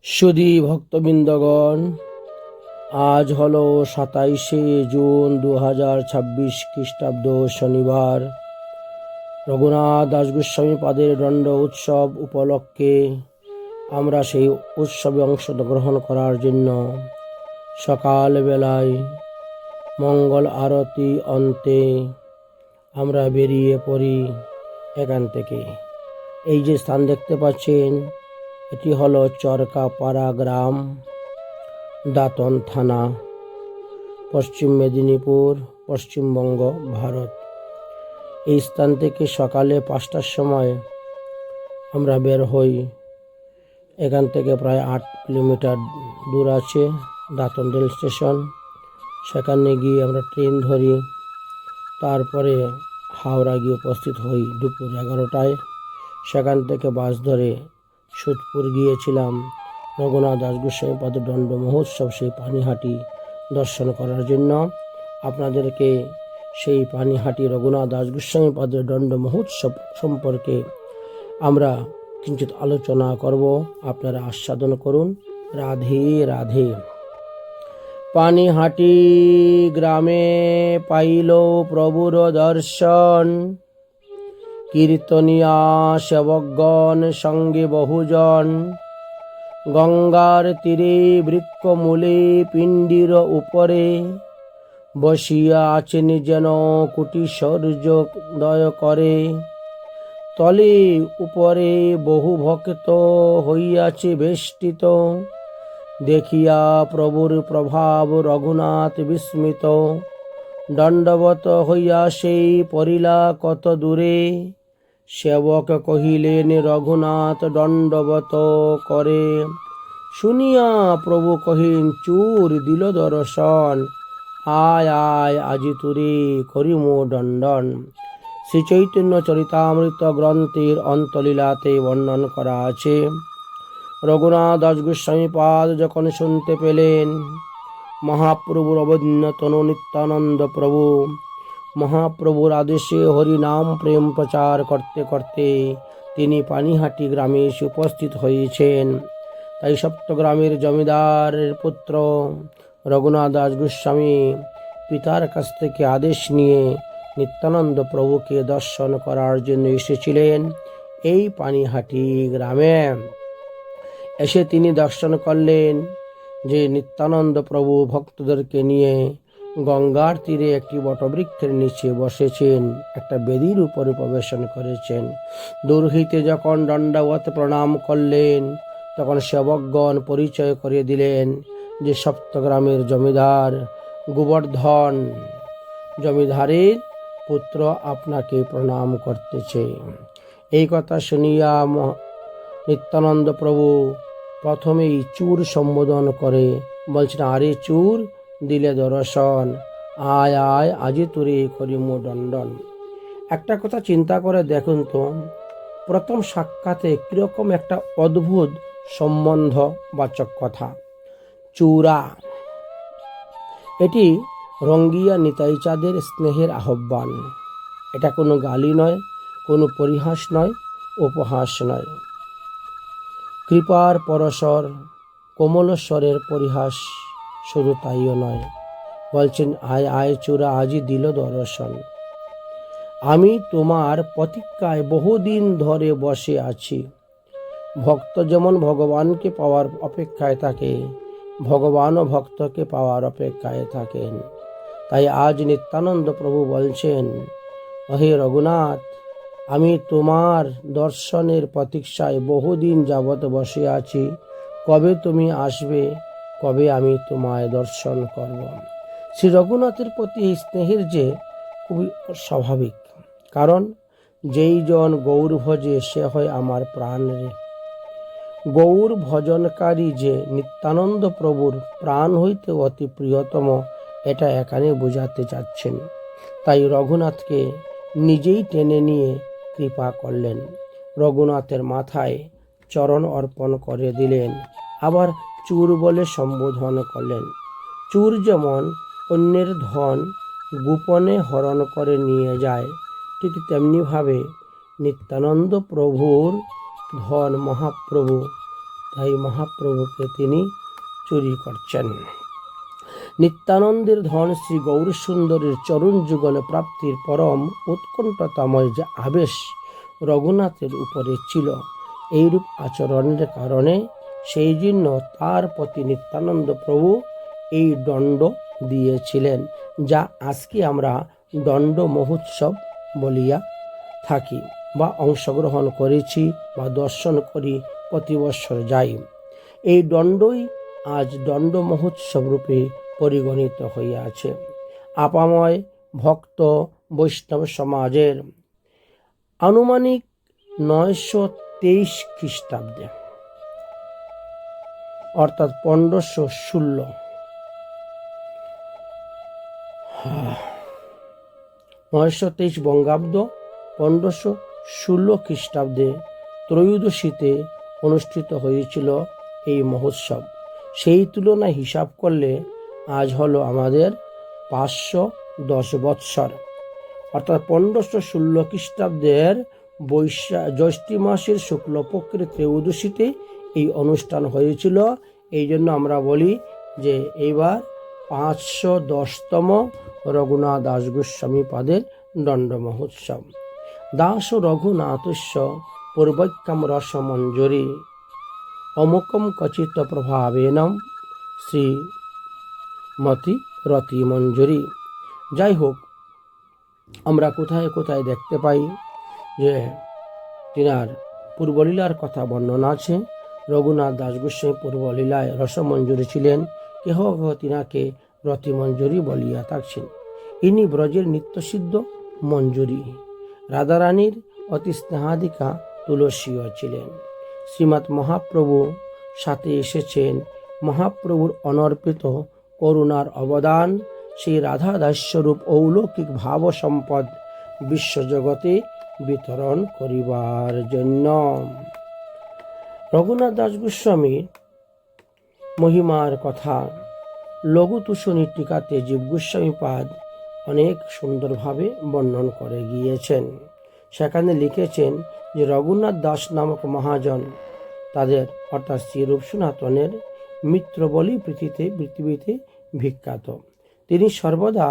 সুধী ভক্তবৃন্দগণ, আজ হলো 27শে জুন 2026 খ্রিস্টাব্দ শনিবার। রঘুনাথ দাস গোস্বামী পাদের দণ্ড উৎসব উপলক্ষে আমরা সেই উৎসবে অংশগ্রহণ করার জন্য সকালবেলায় মঙ্গল আরতি অন্তে আমরা বেরিয়ে পড়ি এখান থেকে। এই যে স্থান দেখতে পাচ্ছেন, এটি হলো চরকাপাড়া গ্রাম, দাঁতন থানা, পশ্চিম মেদিনীপুর, পশ্চিমবঙ্গ, ভারত। এই স্থান থেকে সকালে 5টার সময় আমরা বের হই। এখান থেকে প্রায় 8 কিলোমিটার দূর আছে দাঁতন রেল স্টেশন। সেখানে গিয়ে আমরা ট্রেন ধরি, তারপরে হাওড়া গিয়ে উপস্থিত হই দুপুর 11টায়। সেখান থেকে বাস ধরে সোদপুর গিয়েছিলাম রঘুনাথ দাস গোস্বামী পাদের দণ্ড মহোৎসব, সেই পানিহাটি দর্শন করার জন্য। আপনাদেরকে সেই পানিহাটি রঘুনাথ দাস গোস্বামী পাদের দণ্ড মহোৎসব সম্পর্কে আমরা কিঞ্চিৎ আলোচনা করব, আপনারা আস্বাদন করুন। রাধে রাধে। পানিহাটি গ্রামে পাইল প্রভুর দর্শন, কীর্তনিয়া সেবকগণ সঙ্গে বহুজন। গঙ্গার তীরে বৃক্ষমূলে পিণ্ডির উপরে, বসিয়া আছেন যেন কোটি সূর্যোদয় করে। তলে উপরে বহু ভক্ত হইয়াছে বেষ্টিত, দেখিয়া প্রভুর প্রভাব রঘুনাথ বিস্মিত। দণ্ডবত হইয়া সেই পড়িলা কত দূরে, সেবক কহিলেন রঘুনাথ দণ্ডবত করে। শুনিয়া প্রভু কহিন চূর দিল দর্শন, আয় আয় আজি তুরে করিমু দণ্ডন। শ্রী চৈতন্য চরিতামৃত গ্রন্থের অন্তলীলাতে বর্ণন করা আছে, রঘুনাথ দাস গোস্বামী পাদ যখন শুনতে পেলেন মহাপ্রভুর অবনীতনু নিত্যানন্দ প্রভু মহাপ্রভুর আদেশে হরিনাম প্রেম প্রচার করতে করতে তিনি পানিহাটি গ্রামে এসে উপস্থিত হয়েছেন। তাই সপ্তগ্রামের জমিদারের পুত্র রঘুনাথ দাস গোস্বামী পিতার কাছ থেকে আদেশ নিয়ে নিত্যানন্দ প্রভুকে দর্শন করার জন্য এসেছিলেন এই পানিহাটি গ্রামে। এসে তিনি দর্শন করলেন যে নিত্যানন্দ প্রভু ভক্তদেরকে নিয়ে গঙ্গার তীরে একটি বটবৃক্ষের নিচে বসেছেন, একটা বেদির উপরে প্রবেশন করেছেন। দূর হইতে যখন দণ্ডবত প্রণাম করলেন, তখন সেবকগণ পরিচয় করে দিলেন যে সপ্তগ্রামের জমিদার গোবর্ধন জমিদারের পুত্র আপনাকে প্রণাম করতেছে। এই কথা শুনিয়া নিত্যানন্দ প্রভু প্রথমেই চূর সম্বোধন করে বলছেন, আরে চূর দিলে দর্শন, আয় আয় আজি তুরে করিমু দণ্ডন। একটা কথা চিন্তা করে দেখুন তো, প্রথম সাক্ষাতে কিরকম একটা অদ্ভুত সম্বন্ধবাচক কথা। চূড়া, এটি রঙ্গিয়া নিতাই চাঁদের স্নেহের আহ্বান। এটা কোনো গালি নয়, কোনো পরিহাস নয়, উপহাস নয়। কৃপার পরশর কোমলস্বরের পরিহাস শুধু তাইও নয়, বলছেন আয় আয় চূড়া আজি দিল দর্শন। আমি তোমার প্রতীক্ষায় বহুদিন ধরে বসে আছি। ভক্ত যেমন ভগবানকে পাওয়ার অপেক্ষায় থাকে, ভগবানও ভক্তকে পাওয়ার অপেক্ষায় থাকেন। তাই আজ নিত্যানন্দ প্রভু বলছেন, হে রঘুনাথ, আমি তোমার দর্শনের প্রতীক্ষায় বহুদিন যাবৎ বসে আছি। কবে তুমি আসবে, কবে আমি তোমায় দর্শন করব। শ্রী রঘুনাথের প্রতি এই স্নেহের যে খুবই স্বাভাবিক, কারণ যেই জন গৌর ভজে সে হয় আমার প্রাণ রে। গৌর ভজনকারী যে নিত্যানন্দ প্রভুর প্রাণ হইতে অতি প্রিয়তম, এটা এখানে বোঝাতে চাচ্ছেন। তাই রঘুনাথকে নিজেই টেনে নিয়ে কৃপা করলেন, রঘুনাথের মাথায় চরণ অর্পণ করে দিলেন, আবার চূর বলে সম্বোধন করলেন। চূর যেমন অন্যের ধন গোপনে হরণ করে নিয়ে যায়, ঠিক তেমনিভাবে নিত্যানন্দ প্রভুর ধন মহাপ্রভু তাই মহাপ্রভুকে তিনি চুরি করছেন। নিত্যানন্দের ধন শ্রী গৌরসুন্দরীর চরণ যুগল প্রাপ্তির পরম উৎকণ্ঠতাময় যে আবেশ রঘুনাথের উপরে ছিল, এইরূপ আচরণের কারণে সেই জন্য তার প্রতি নিত্যানন্দ প্রভু এই দণ্ড দিয়েছিলেন, যা আজকে আমরা দণ্ড মহোৎসব বলিয়া থাকি বা অংশগ্রহণ করেছি বা দর্শন করি, প্রতি বৎসর যাই। এই দণ্ডই আজ দণ্ড মহোৎসব রূপে পরিগণিত হইয়াছে। আপাময় ভক্ত বৈষ্ণব সমাজের আনুমানিক 923 খ্রিস্টাব্দে অর্থাৎ 1516 923 বঙ্গাব্দ 1516 খ্রিস্টাব্দে ত্রয়োদশীতে অনুষ্ঠিত হয়েছিল এই মহোৎসব। সেই তুলনায় হিসাব করলে আজ হলো আমাদের 510 বৎসর, অর্থাৎ 1516 খ্রিস্টাব্দের জ্যৈষ্ঠী মাসের শুক্লপক্ষের ত্রয়োদশীতে এই অনুষ্ঠান হয়েছিল। এই জন্য আমরা বলি যে এইবার 510তম রঘুনাথ দাস গোস্বামী পাদের দণ্ড মহোৎসব। দাস রঘুনাথস্য পূর্বৈক্যম রসমঞ্জরি অমুকম কচিত প্রভাবেনম শ্রীমতী রতি মঞ্জুরি। যাই হোক, আমরা কোথায় কোথায় দেখতে পাই যে তিনার পূর্বলীলার কথা বর্ণনা আছে। রঘুনাথ দাস গোস্বামী পূর্বলীলায় রসমঞ্জুরি ছিলেন, কেহ কেহ তিনাকে রতি মঞ্জুরি বলিয়া থাকছেন। ইনি ব্রজের নিত্যসিদ্ধ মঞ্জুরি। রাধারানীর অতি স্নেহাধিকা তুলসীও ছিলেন। শ্রীমৎ মহাপ্রভু সাথে এসেছেন। মহাপ্রভুর অনর্পিত করুণার অবদান সেই রাধা দাস্যরূপ অলৌকিক ভাব সম্পদ বিশ্বজগতে বিতরণ করিবার জন্য। রঘুনাথ দাস গোস্বামীর মহিমার কথা লঘু তুষনী টিকাতে জীব গোস্বামী পাদ অনেক সুন্দরভাবে বর্ণন করে গিয়েছেন। সেখানে লিখেছেন যে রঘুনাথ দাস নামক মহাজন তাদের অর্থাৎ শ্রীরূপ সনাতনের মিত্র বলি পৃথিবীতে বিখ্যাত। তিনি সর্বদা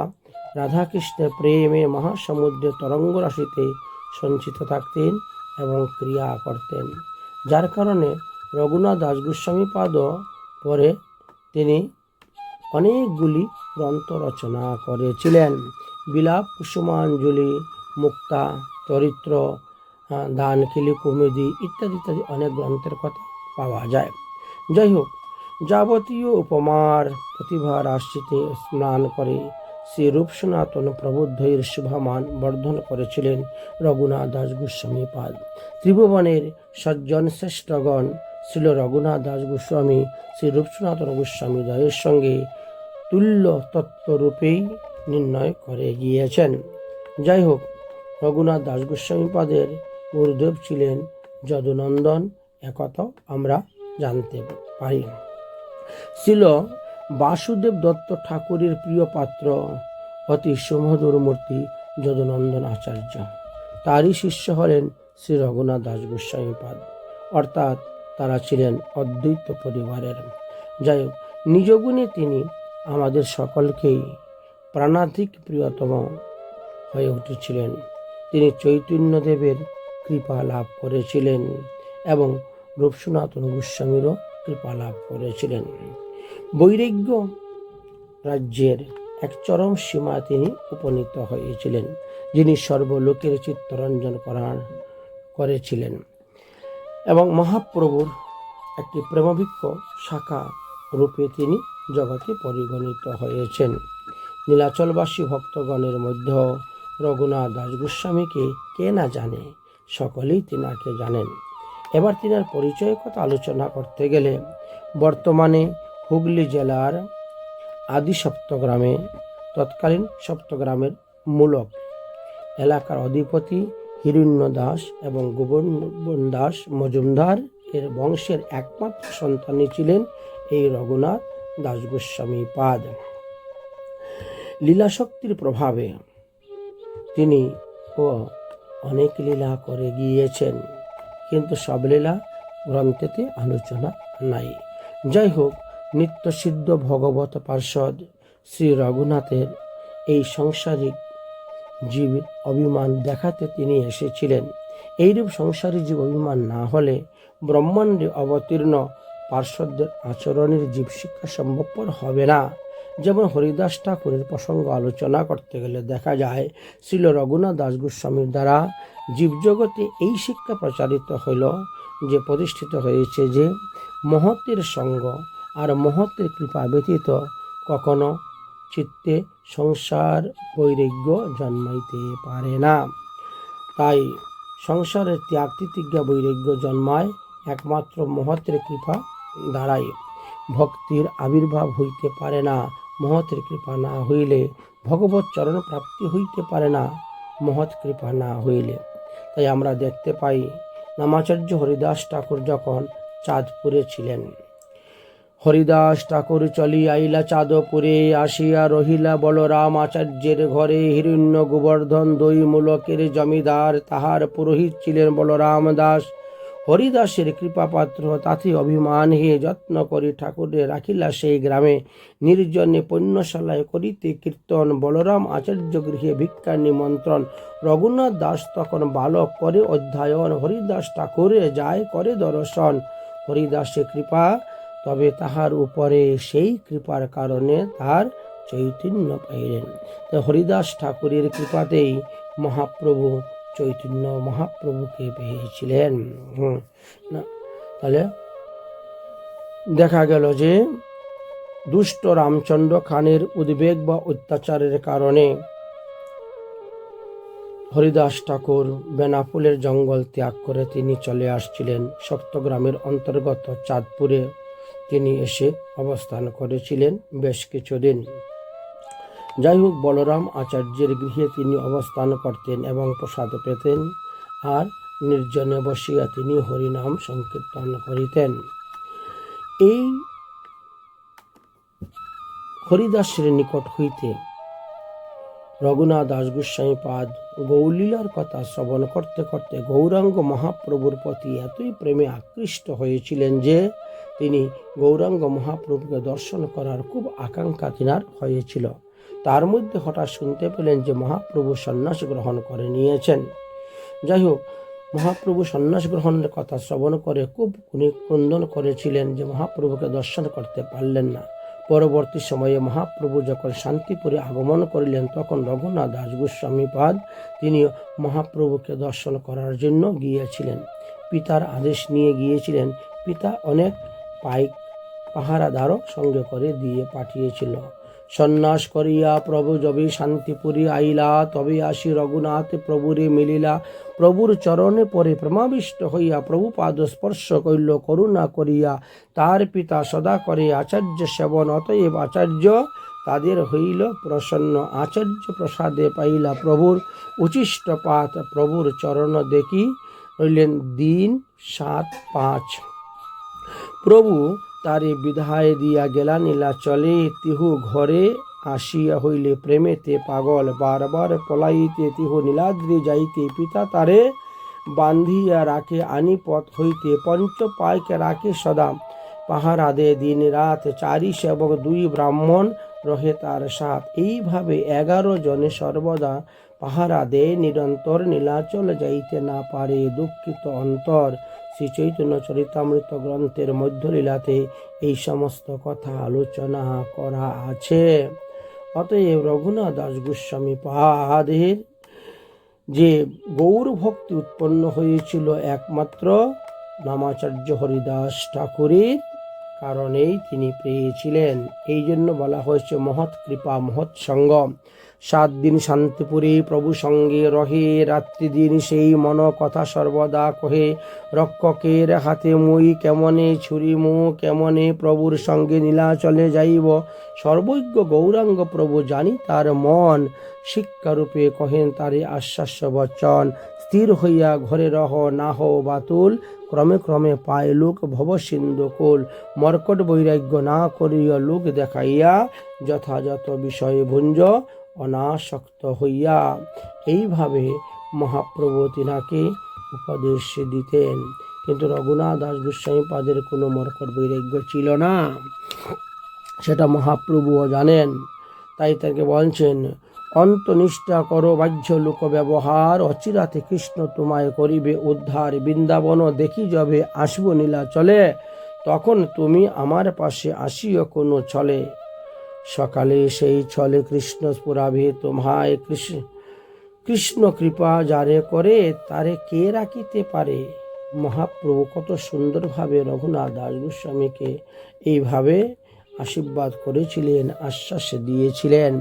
রাধাকৃষ্ণের প্রেমে মহাসমুদ্রের তরঙ্গ রাশিতে সঞ্চিত থাকতেন এবং ক্রিয়া করতেন, যার কারণে রঘুনাথ দাস গোস্বামী পাদ পরে তিনি অনেকগুলি গ্রন্থ রচনা করেছিলেন। বিলাপ কুসুমাঞ্জলি, মুক্তা চরিত্র, দানকিলি কুমুদি ইত্যাদি ইত্যাদি অনেক গ্রন্থের কথা পাওয়া যায়। যাই হোক, যাবতীয় উপমার প্রতিভা রাশিতে স্নান করে শ্রী রূপ সনাতন প্রবুদ্ধের শুভমান বর্ধন করেছিলেন রঘুনাথ দাস গোস্বামী পাদ। ত্রিভুবনের সজ্জন শ্রেষ্ঠগণ ছিল রঘুনাথ দাস গোস্বামী শ্রী রূপ সনাতন গোস্বামী দ্বয়ের সঙ্গে তুল্য তত্ত্বরূপেই নির্ণয় করে গিয়েছেন। যাই হোক, রঘুনাথ দাস গোস্বামী পাদের গুরুদেব ছিলেন যদুনন্দন, একথাও আমরা জানতে পারি। ছিল বাসুদেব দত্ত ঠাকুরের প্রিয় পাত্র অতি সুমধুর মূর্তি যদুনন্দন আচার্য। তারই শিষ্য হলেন শ্রী রঘুনাথ দাস গোস্বামী পাদ, অর্থাৎ তারা ছিলেন অদ্বৈত পরিবারের। যাই হোক, নিজ গুণে তিনি আমাদের সকলকেই প্রাণাধিক প্রিয়তম হয়ে উঠেছিলেন। তিনি চৈতন্যদেবের কৃপা লাভ করেছিলেন এবং রূপ সনাতন গোস্বামীরও কৃপা লাভ করেছিলেন। বৈরাগ্য রাজ্যের এক চরম সীমায় তিনি উপনীত হয়েছিলেন, যিনি সর্বলোকের চিত্তরঞ্জন করেছিলেন এবং মহাপ্রভুর একটি প্রেমভিক্ষ শাখা রূপে তিনি জগতে পরিগণিত হয়েছেন। নীলাচলবাসী ভক্তগণের মধ্যে রঘুনাথ দাস গোস্বামীকে কে না জানে, সকলেই তিনাকে জানেন। এবার তিনার পরিচয়ের কথা আলোচনা করতে গেলে বর্তমানে হুগলি জেলার আদি সপ্তগ্রামে তৎকালীন সপ্তগ্রামের মূলক এলাকার অধিপতি হিরণ্য দাস এবং গোবর্ধন দাস মজুমদার এর বংশের একমাত্র সন্তানই ছিলেন এই রঘুনাথ দাস গোস্বামী পাদ। লীলাশক্তির প্রভাবে তিনি অনেক লীলা করে গিয়েছেন, কিন্তু সব লীলা গ্রন্থেতে আলোচনা নাই। যাই হোক, নিত্যসিদ্ধ ভগবত পার্ষদ শ্রী রঘুনাথের এই সাংসারিক জীব অভিমান দেখাতে তিনি এসেছিলেন। এইরূপ সংসারী জীব অভিমান না হলে ব্রহ্মাণ্ডে অবতীর্ণ পার্শ্বদের আচরণের জীব শিক্ষা সম্ভবপর হবে না। যেমন হরিদাস ঠাকুরের প্রসঙ্গ আলোচনা করতে গেলে দেখা যায় শ্রীল রঘুনাথ দাস গোস্বামীর দ্বারা জীবজগতে এই শিক্ষা প্রচারিত হইল, যে প্রতিষ্ঠিত হয়েছে যে মহতের সঙ্গ আর মহতের কৃপা ব্যতীত কখনো চিত্তে সংসার বৈরাগ্য জন্মাইতে পারে না। তাই সংসারের ত্যাগ তিতিজ্ঞা বৈরাগ্য জন্মায় একমাত্র মহতের কৃপা দ্বারাই। ভক্তির আবির্ভাব হইতে পারে না মহতের কৃপা না হইলে, ভগবত চরণ প্রাপ্তি হইতে পারে না মহৎ কৃপা না হইলে। তাই আমরা দেখতে পাই নামাচার্য হরিদাস ঠাকুর যখন চাঁদপুরে ছিলেন, হরিদাস ঠাকুর চলি আইলা চাঁদপুরে, আসিয়া রহিলা বলরাম আচার্যের ঘরে। হিরণ্য গোবর্ধন দই মূলকের জমিদার, তাহার পুরোহিত ছিলেন বলরাম দাস। হরিদাসের কৃপাপাত্র, তাতে অভিমান হে যত্ন করি ঠাকুরে রাখিলা সেই গ্রামে। নির্জনে পণ্যশালায় করিতে কীর্তন, বলরাম আচার্য গৃহে ভিক্ষার নিমন্ত্রণ। রঘুনাথ দাস তখন বালক করে অধ্যয়ন, হরিদাস ঠাকুরে যায় করে দর্শন। হরিদাসের কৃপা, তবে তাহার উপরে সেই কৃপার কারণে তার চৈতন্য পাইলেন। তাই হরিদাস ঠাকুরের কৃপাতেই মহাপ্রভু চৈতন্য মহাপ্রভুকে পেয়েছিলেন। তাহলে দেখা গেল যে দুষ্ট রামচন্দ্র খানের উদ্বেগ বা অত্যাচারের কারণে হরিদাস ঠাকুর বেনাপুলের জঙ্গল ত্যাগ করে তিনি চলে আসছিলেন সপ্তগ্রামের অন্তর্গত চাঁদপুরে। তিনি এসে অবস্থান করেছিলেন বেশ কিছুদিন। যাই হোক, বলরাম আচার্যের গৃহে তিনি অবস্থান করতেন এবং প্রসাদ পেতেন, আর নির্জনে বসিয়া তিনি হরিনাম সংকীর্তন করিতেন। এই হরিদাসের নিকট হইতে রঘুনাথ দাস গোস্বামী পাদ গৌলীলার কথা শ্রবণ করতে করতে গৌরাঙ্গ মহাপ্রভুর প্রতি এতই প্রেমে আকৃষ্ট হয়েছিলেন যে তিনি গৌরাঙ্গ মহাপ্রভুকে দর্শন করার খুব আকাঙ্ক্ষা তিনার হয়েছিল। তার মধ্যে হঠাৎ শুনতে পেলেন যে মহাপ্রভু সন্ন্যাস গ্রহণ করে নিয়েছেন। যাই হোক, মহাপ্রভু সন্ন্যাস গ্রহণের কথা শ্রবণ করে খুব ক্রন্দন করেছিলেন যে মহাপ্রভুকে দর্শন করতে পারলেন না। পরবর্তী সময়ে মহাপ্রভু যখন শান্তিপুরে আগমন করিলেন, তখন রঘুনাথ দাস গোস্বামী পাদ তিনি মহাপ্রভুকে দর্শন করার জন্য গিয়েছিলেন। পিতার আদেশ নিয়ে গিয়েছিলেন। পিতা অনেক পাহারাদারও সঙ্গে করে দিয়ে পাঠিয়েছিল। সন্ন্যাস করিয়া প্রভু যবে শান্তিপুরী আইলা, তবে আসি রঘুনাথ প্রভুরে মিলিলা। প্রভুর চরণে পরে প্রেমাবিষ্ট হইয়া প্রভু পাদ স্পর্শ করিল করুণা করিয়া। তার পিতা সদা করে আচার্য সেবন, অতএব আচার্য তাদের হইল প্রসন্ন। আচার্য প্রসাদে পাইলা প্রভুর উচিষ্ট পাত, প্রভুর চরণ দেখি রইলেন দিন 7-5। প্রভু তারে বিধায় দিয়া গেলা নীলা চলে, তিহু ঘরে আসিয়া হইলে প্রেমেতে পাগল। বারবার পলাইতে তিহু নীলাদ্রি যাইতে, পিতা তারে বান্ধিয়া রাখে আনি পথ হইতে। পঞ্চ পায়কে রাখে সদা পাহারা দে দিন রাত, 4 সেবক 2 ব্রাহ্মণ রহে তার সাথ। এইভাবে 11 জনে সর্বদা পাহারা দেয় নিরন্তর, নীলাচল যাইতে না পারে দুঃখিত অন্তর। শ্রী চৈতন্য চরিতামৃত গ্রন্থের মধ্যলীলাতে এই সমস্ত কথা আলোচনা করা আছে। অতএব রঘুনাথ দাস গোস্বামী পাদের যে গৌর ভক্তি উৎপন্ন হয়েছিল একমাত্র নামাচার্য হরিদাস ঠাকুরের কারণেই তিনি পেয়েছিলেন। এই জন্য বলা হয়েছে মহৎ কৃপা মহৎ সঙ্গ। 7 দিন শান্তিপুরে প্রভু সঙ্গে রহে, রাত্রি দিন সেই মন কথা সর্বদা কহে। রক্ষকের হাতে মই কেমনে ছুরি মু, কেমনে প্রভুর সঙ্গে নীলাচলে যাইব। সর্বজ্ঞ গৌরাঙ্গ প্রভু জানি তার মন, শিক্ষারূপে কহেন তারে আশ্বাস্য বচন। স্থির হইয়া ঘরে রহ না হো বাতুল, ক্রমে ক্রমে পায় লোক ভব সিন্ধু কুল। মর্কট বৈরাগ্য না করিয়া লোক দেখাইয়া, যথাযথ বিষয় ভুঞ্জ অনাসক্ত হইয়া। এইভাবে মহাপ্রভু তিনাকে উপদেশ দিতেন। কিন্তু রঘুনাথ দাস গোস্বামী পাদের কোনো মর্কট বৈরাগ্য ছিল না, সেটা মহাপ্রভুও জানেন। তাই তাকে বলছেন, অন্তনিষ্ঠা করো বাহ্য লোক ব্যবহার, অচিরাতে কৃষ্ণ তোমায় করিবে উদ্ধার। বৃন্দাবন দেখি যবে আসব নীলা চলে, তখন তুমি আমার পাশে আসিও কোনো ছলে। সকালে সেই ছলে কৃষ্ণ পুরাবে তোমায়, কৃষ্ণ কৃপা যারে করে তারে কে রাখিতে পারে। মহাপ্রভু কত সুন্দরভাবে রঘুনাথ দাস গোস্বামীকে এইভাবে আশীর্বাদ করেছিলেন, আশ্বাস দিয়েছিলেন।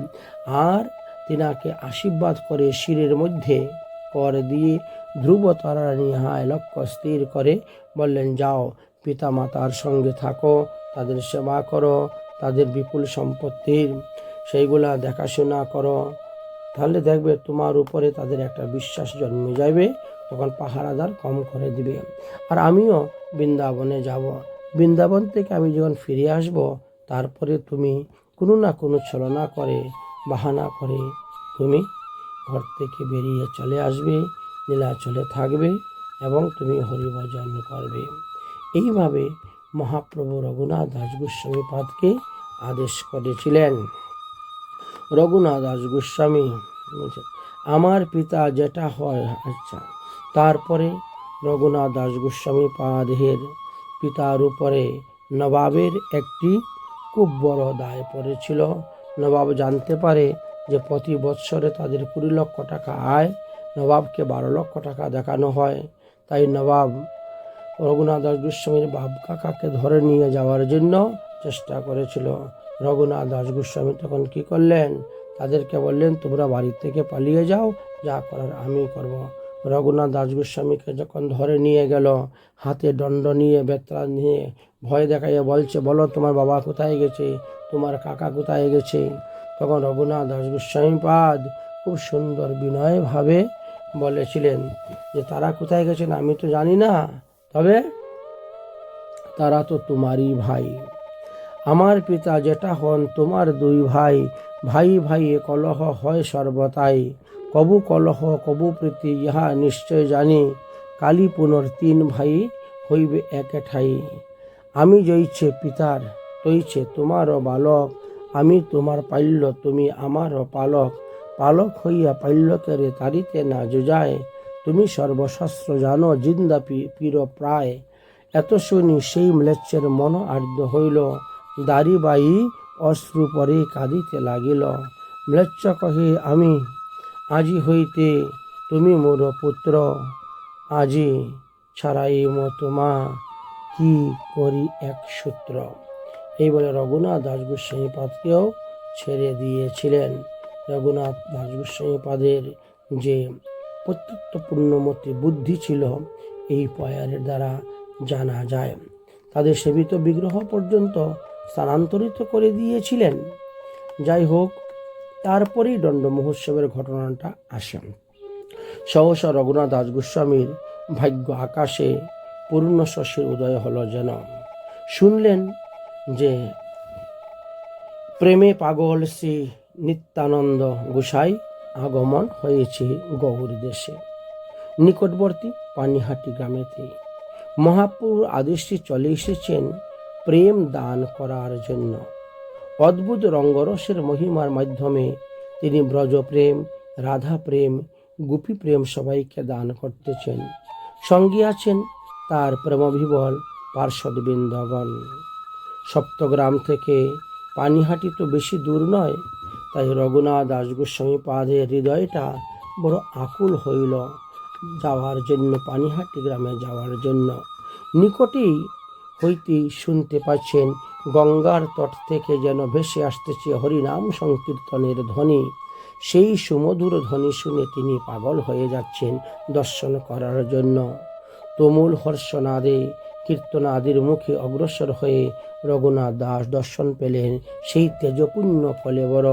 আর তিনাকে আশীর্বাদ করে শিরের মধ্যে কর দিয়ে ধ্রুব তারা নিহায় লক্ষ্য স্থির করে বললেন, যাও পিতা মাতার সঙ্গে থাকো, তাদের সেবা করো, তাদের বিপুল সম্পত্তির সেইগুলা দেখাশোনা করো, তাহলে দেখবে তোমার উপরে তাদের একটা বিশ্বাস জন্মে যাবে, তখন পাহারাদার কম করে দিবে। আর আমিও বৃন্দাবনে যাব, বৃন্দাবন থেকে আমি যখন ফিরে আসব, তারপরে তুমি কোনো না কোনো ছলনা করে, বাহানা করে তুমি ঘর থেকে বেরিয়ে চলে আসবে, নীলাচলে থাকবে এবং তুমি হরিভজন করবে। এইভাবে মহাপ্রভু রঘুনাথ দাস গোস্বামী পাদকে আদেশ করেছিলেন। রঘুনাথ দাস গোস্বামী বলছেন, আমার পিতা যেটা হয়। আচ্ছা, তারপরে রঘুনাথ দাস গোস্বামী পাদের পিতার উপরে নবাবের একটি খুব বড় দায় পড়েছিল। নবাব জানতে পারে যে প্রতি বৎসরে তাদের 20 লক্ষ টাকা আয়, নবাবকে 12 লক্ষ টাকা দেখানো হয়। তাই নবাব রঘুনাথ দাস গোস্বামীর বাপ কাকাকে ধরে নিয়ে যাওয়ার জন্য চেষ্টা করেছিল। রঘুনাথ দাস গোস্বামী তখন কি করলেন, তাদেরকে বললেন, তোমরা বাড়ি থেকে পালিয়ে যাও, যা করার আমি করব। রঘুনাথ দাস গোস্বামীকে যখন ধরে নিয়ে গেল, হাতে দণ্ড নিয়ে, বেত্রা নিয়ে ভয় দেখাইয়া বলছে, বলো তোমার বাবা কোথায় গেছে, তোমার কাকা কোথায় গেছে। তখন রঘুনাথ দাস গোস্বামী পাদ খুব সুন্দর বিনয়ভাবে বলেছিলেন যে, তারা কোথায় গেছেন আমি তো জানি না, তবে তারা তো তোমারই ভাই। আমার পিতা যেটা হন তোমার 2 ভাই, ভাই ভাইয়ে কলহ হয় সর্বতাই। কবু কলহ কবু প্রীতি ইহা নিশ্চয় জানি, কালী পুনর 3 ভাই হইবে এক ঠাই। আমি জইছে পিতার তৈছে তোমারও বালক, আমি তোমার পাল্য তুমি আমারও পালক। পালক হইয়া পাল্যকেরে তারিতে না যোজায়, তুমি সর্বশস্ত্র জানো জিন্দা পীর প্রায়। এত শুনি সেই ম্লেচ্ছের মন আর্দ্র হইল, দাড়ি বাই অশ্রু পরে কাঁদিতে লাগিল। ম্লেচ্ছ কহে আমি আজি হইতে তুমি মোর পুত্র, আজি ছাড়াইম তোমা কি করি এক সূত্র। এই বলে রঘুনাথ দাস গোস্বামী পাদকেও ছেড়ে দিয়েছিলেন। রঘুনাথ দাস গোস্বামী পাদের যে প্রত্যুত্তপূর্ণমতি বুদ্ধি ছিল, এই পয়ারের দ্বারা জানা যায়। তাদের সেবিত বিগ্রহ পর্যন্ত স্থানান্তরিত করে দিয়েছিলেন। যাই হোক, তারপরেই দণ্ড মহোৎসবের ঘটনাটা আসে। সহসা রঘুনাথ দাস গোস্বামীর ভাগ্য আকাশে পূর্ণ শশীর উদয় হলো। যেন শুনলেন যে প্রেমে পাগল শ্রী নিত্যানন্দ গোসাই আগমন হয়েছে গৌর দেশে, নিকটবর্তী পানিহাটি গ্রামেতে। মহাপ্রভুর আদেশে চলে এসেছেন প্রেম দান করার জন্য। অদ্ভুত রঙ্গরসের মহিমার মাধ্যমে তিনি ব্রজপ্রেম, রাধা প্রেম, গোপী প্রেম সবাইকে দান করতেছেন। সঙ্গে আছেন তার প্রেমবিভল পার্শ্বদবৃন্দগণ। সপ্তগ্রাম থেকে পানিহাটি তো বেশি দূর নয়, তাই রঘুনাথ দাস গোস্বামী পাদের হৃদয়টা বড় আকুল হইল যাওয়ার জন্য, পানিহাটি গ্রামে যাওয়ার জন্য। নিকটেই হইতেই শুনতে পাচ্ছেন গঙ্গার তট থেকে যেন ভেসে আসতেছে হরিনাম সংকীর্তনের ধ্বনি। সেই সুমধুর ধ্বনি শুনে তিনি পাগল হয়ে যাচ্ছেন দর্শন করার জন্য। তুমুল হর্ষনাদে কীর্তনাদির মুখে অগ্রসর হয়ে রঘুনাথ দাস দর্শন পেলেন সেই তেজপুণ্য কলেবর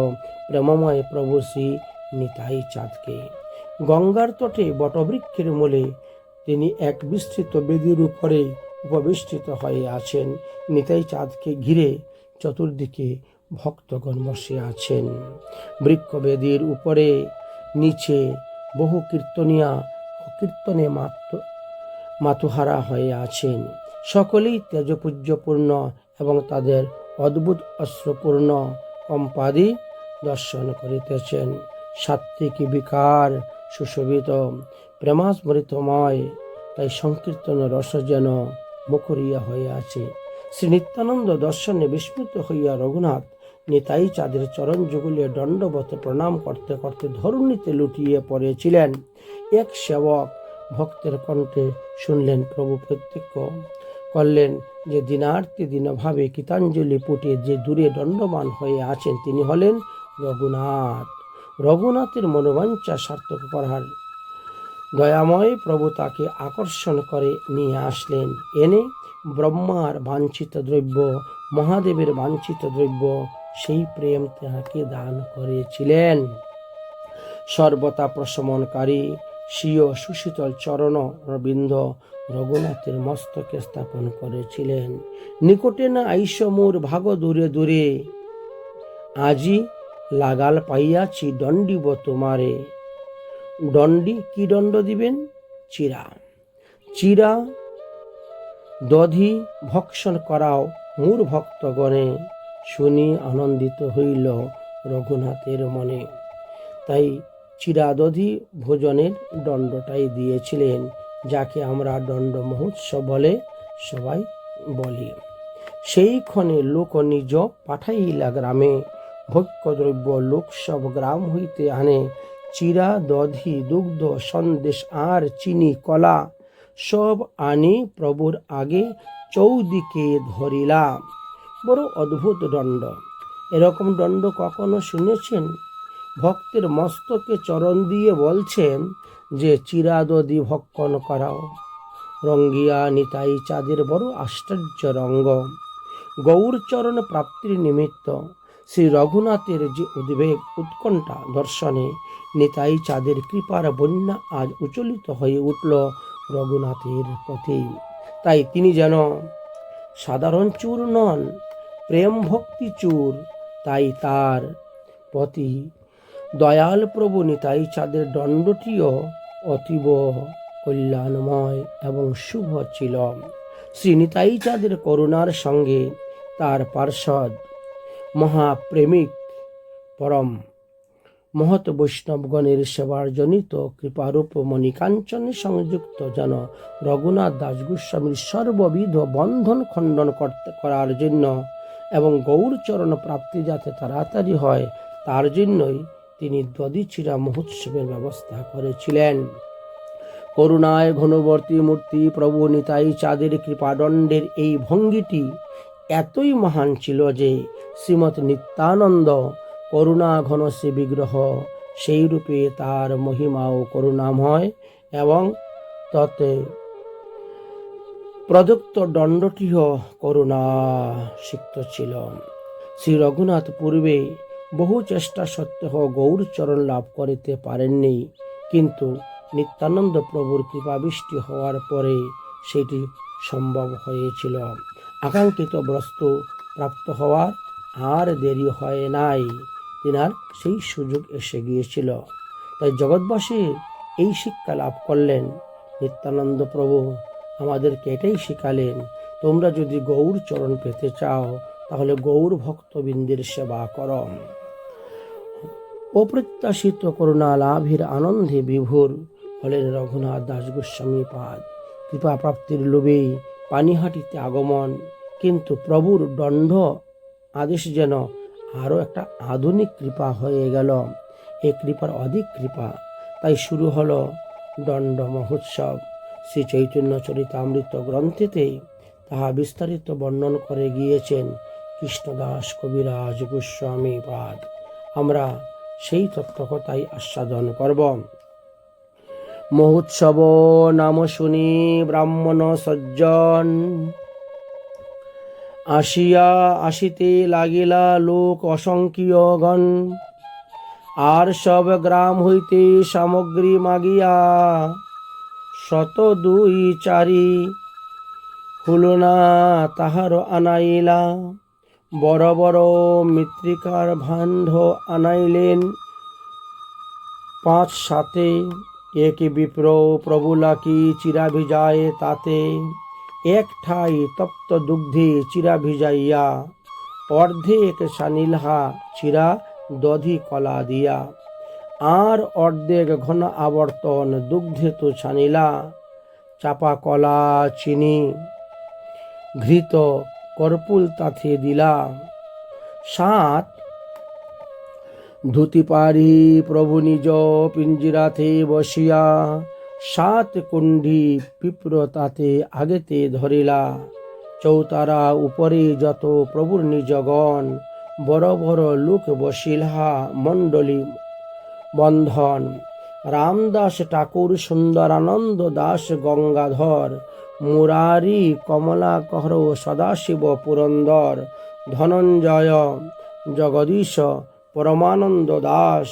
প্রেমময় প্রভু শ্রী নিতাই চাঁদকে। গঙ্গার তটে বটবৃক্ষের মূলে তিনি এক বিস্তৃত বেদির উপরে উপবিষ্টিত হয়ে আছেন। নিতাই চাঁদকে ঘিরে চতুর্দিকে ভক্তগণ বসে আছেন। বৃক্ষবেদির উপরে নিচে বহু কীর্তনিয়া কীর্তনে মাতুহারা হয়ে আছেন। সকলেই তেজপুঞ্জপূর্ণ এবং তাদের অদ্ভুত অশ্রপূর্ণ কম্পাদি দর্শন করিতেছেন। সাত্ত্বিক বিকার সুশোভিত প্রেমাস্মৃতময়, তাই সংকীর্তন রস যেন মুখরিয়া হয়ে আছে। শ্রী নিত্যানন্দ দর্শনে বিস্মিত হইয়া রঘুনাথ নিতাই চাঁদের চরণ যুগলে দণ্ডবত প্রণাম করতে করতে ধরণীতে লুটিয়ে পড়েছিলেন। এক সেবক ভক্তের কণ্ঠে শুনলেন, প্রভু প্রত্যক্ষ করলেন যে দীনার্থী দীনভাবে গীতাঞ্জলি পুটে যে দূরে দণ্ডমান হয়ে আছেন তিনি হলেন রঘুনাথ। রঘুনাথের মনোবাঞ্ছা সার্থক করার দয়াময় প্রভু তাকে আকর্ষণ করে নিয়ে আসলেন। এনে ব্রহ্মার বাঞ্ছিত দ্রব্য, মহাদেবের বাঞ্ছিত দ্রব্য, সেই প্রেম তাকে দান করেছিলেন। সর্বতা প্রশমনকারী স্বীয় সুশীতল চরণ রবীন্দ রঘুনাথের মস্তকে স্থাপন করেছিলেন। নিকটে না আইস মোর ভাগ দূরে দূরে, আজি লাগাল পাইয়াছি দণ্ডিব তোমারে। দণ্ডি কি দণ্ড দিবেন? চিরা। চিরা দধি ভক্ষণ করাও মূর ভক্তগণে, শুনি আনন্দিত হইল রঘুনাথের মনে। তাই চিরাদধি ভোজনের দণ্ডটাই দিয়েছিলেন, যাকে আমরা দণ্ড মহোৎসব বলে সবাই বলি। সেই ক্ষণে লোক নিজ পাঠাইলা গ্রামে, ভোগ্যদ্রব্য লোক সব গ্রাম হইতে আনে। চিরা দধি দুগ্ধ সন্দেশ আর চিনি কলা, সব আনি প্রভুর আগে চৌদিকে ধরিলা। বড় অদ্ভুত দণ্ড। এরকম দণ্ড কখনো শুনেছেন? ভক্তের মস্তকে চরণ দিয়ে বলছেন যে চিরাদধি ভক্ষণ করাও। রঙ্গিয়া নিতাই চাঁদের বড় আশ্চর্য রঙ্গ। গৌরচরণ প্রাপ্তির নিমিত্ত শ্রী রঘুনাথের যে উদ্বেগ উৎকণ্ঠা দর্শনে নিতাই চাঁদের কৃপার বন্যা আজ উচ্চলিত হয়ে উঠল রঘুনাথের প্রতি। তাই তিনি যেন সাধারণ চূর নন, প্রেম ভক্তি চূর। তাই তার প্রতি দয়াল প্রভু নিতাই চাঁদের দণ্ডটিও অতীব কল্যাণময় এবং শুভ ছিল। শ্রী নিতাই চাঁদের করুণার সঙ্গে তার পার্ষদ মহাপ্রেমিক পরম মহৎ বৈষ্ণবগণের সেবার জনিত কৃপারূপ মণিকাঞ্চনে সংযুক্ত যেন রঘুনাথ দাস গোস্বামীর সর্ববিধ বন্ধন খণ্ডন করার জন্য এবং গৌরচরণ প্রাপ্তি যাতে তাড়াতাড়ি হয় তার জন্যই তিনি দধিচিরা মহোৎসবের ব্যবস্থা করেছিলেন। করুণায় ঘনবর্তী মূর্তি প্রভু নিতাই চাঁদের কৃপাদণ্ডের এই ভঙ্গিটি এতই মহান ছিল যে শ্রীমৎ নিত্যানন্দ করুণা ঘন শ্রী বিগ্রহ, সেই রূপে তার মহিমাও করুণাময় এবং ততে প্রদত্ত দণ্ডটিও করুণা সিক্ত ছিল। শ্রী রঘুনাথ পূর্বে বহু চেষ্টা সত্ত্বেও গৌরচরণ লাভ করিতে পারেননি, কিন্তু নিত্যানন্দ প্রভুর কৃপাবৃষ্টি হওয়ার পরে সেটি সম্ভব হয়েছিল। আকাঙ্ক্ষিত বস্তু প্রাপ্ত হওয়ার আর দেরি হয় নাই, তিনার সেই সুযোগ এসে গিয়েছিল। তাই জগৎবাসী এই শিক্ষা লাভ করলেন। নিত্যানন্দ প্রভু আমাদেরকে এটাই শিখালেন, তোমরা যদি গৌর চরণ পেতে চাও তাহলে গৌর ভক্তবৃন্দের সেবা করো। অপ্রত্যাশিত করুণা লাভের আনন্দে বিভোর হলেন রঘুনাথ দাস গোস্বামী পাদ। কৃপা প্রাপ্তির লোভেই পানিহাটিতে আগমন, কিন্তু প্রভুর দণ্ড আদেশ যেন আরও একটা আধুনিক কৃপা হয়ে গেল। এই কৃপার অধিক কৃপা, তাই শুরু হলো দণ্ড মহোৎসব। শ্রী চৈতন্য চরিতামৃত গ্রন্থেতে তাহা বিস্তারিত বর্ণন করে গিয়েছেন কৃষ্ণদাস কবিরাজ গোস্বামী পাদ। আমরা সেই তত্ত্বকথাই আস্বাদন করব। মহোৎসব নাম শুনি ব্রাহ্মণ সজ্জন, আসিতে লাগিলা লোক অসংখ্য গণ। আর সব গ্রাম হইতে সামগ্রী মাগিয়া, 102-4 হল না তাহার আনাইলা। বড় বড় মৃত্তিকার ভাণ্ড আনাইলেন 5-7, এক বিপ্র প্রভু লাকি চিরা ভিজায় তাতে, এক ঠাই তপ্ত দুগ্ধে চিরা ভিজাইয়া, অর্ধেক সানিলহা চিরা দধি কলা দিয়া, আর অর্ধেক ঘন আবর্তন দুগ্ধে তো ছানিলা, চাপা কলা চিনি ঘৃত কর্পুল তাথে দিলা, সাত ধুতি পারি প্রভু নিজ পিঞ্জিরাতে বসিয়া, সাত কুণ্ঠি পিপ্র তাতে আগেতে ধরিলা, চৌতারা উপরে যত প্রভুর নিজগণ, বড় বড় লোক বসিলহা মণ্ডলী বন্ধন, রামদাস ঠাকুর সুন্দরানন্দ দাস গঙ্গাধর, মুরারি কমলাকর সদাশিব পুরন্দর, ধনঞ্জয় জগদীশ পরমানন্দ দাস,